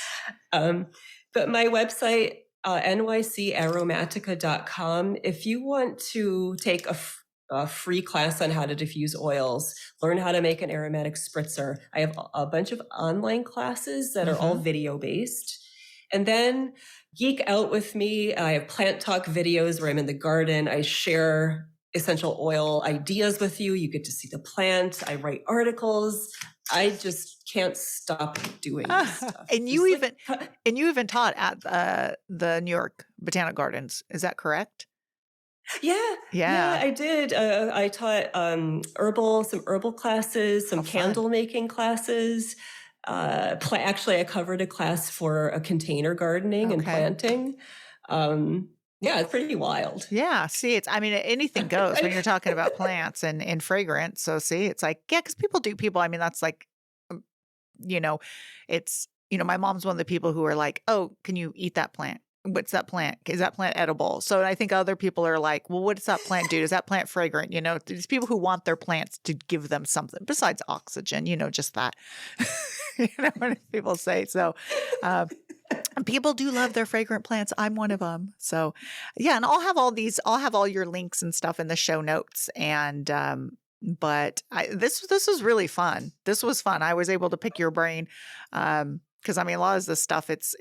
But my website, nycaromatica.com. If you want to take a free class on how to diffuse oils, learn how to make an aromatic spritzer, I have a bunch of online classes that are all video based. And then geek out with me. I have plant talk videos where I'm in the garden. I share essential oil ideas with you. You get to see the plant. I write articles. I just can't stop doing this stuff. And you even taught at the New York Botanic Gardens. Is that correct? Yeah, I did. I taught some herbal classes, some candle making classes. Actually, I covered a class for a container gardening and planting. It's pretty wild. Yeah. See, anything goes when you're talking about plants and fragrance. So see, it's like, because that's like, it's, my mom's one of the people who are like, oh, can you eat that plant? What's that plant? Is that plant edible? So I think other people are like, well, what does that plant do? Is that plant fragrant? These people who want their plants to give them something besides oxygen, just that, what people say. So, people do love their fragrant plants. I'm one of them. So yeah. And I'll have all your links and stuff in the show notes. And, but this was really fun. This was fun. I was able to pick your brain. Because a lot of this stuff, it's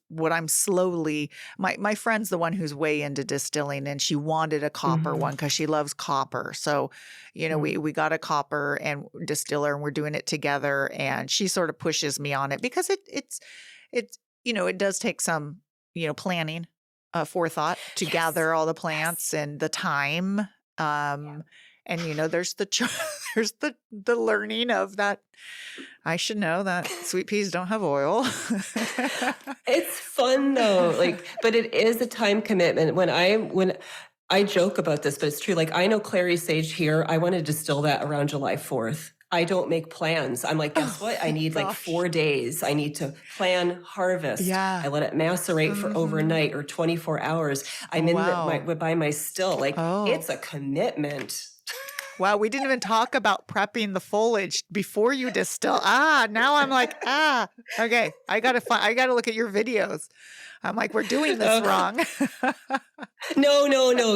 what I'm slowly. My friend's the one who's way into distilling, and she wanted a copper one because she loves copper. So, we got a copper and distiller, and we're doing it together. And she sort of pushes me on it because it's it does take some planning, forethought to gather all the plants and the time. And there's there's the learning of that. I should know that sweet peas don't have oil. It's fun though, but it is a time commitment. When I joke about this, but it's true. I know clary sage here. I want to distill that around July 4th. I don't make plans. I'm like, guess what? I need 4 days. I need to plan harvest. Yeah. I let it macerate for overnight or 24 hours. I'm by my still. It's a commitment. Wow, we didn't even talk about prepping the foliage before you distill. Now I'm like, okay, I gotta look at your videos. I'm like, we're doing this wrong. No,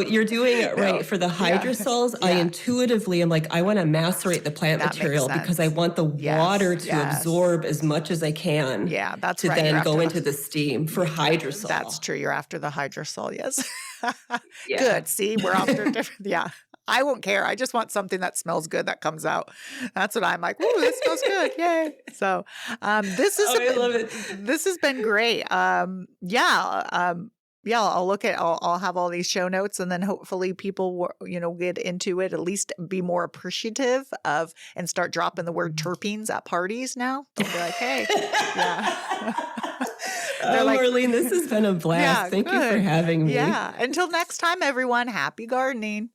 you're doing it right. For the hydrosols, I intuitively am like, I want to macerate the plant material because I want the water to absorb as much as I can. Yeah, that's to right. then go into the steam for hydrosol. That's true. You're after the hydrosol, yes. Good. See, we're after different. Yeah. I won't care. I just want something that smells good that comes out. That's what I'm like. Ooh, this smells good. Yay. So I love it. This has been great. I'll have all these show notes, and then hopefully people get into it, at least be more appreciative of, and start dropping the word terpenes at parties now. They'll be like, hey, yeah. Marlene, this has been a blast. Thank you for having me. Yeah. Until next time, everyone, happy gardening.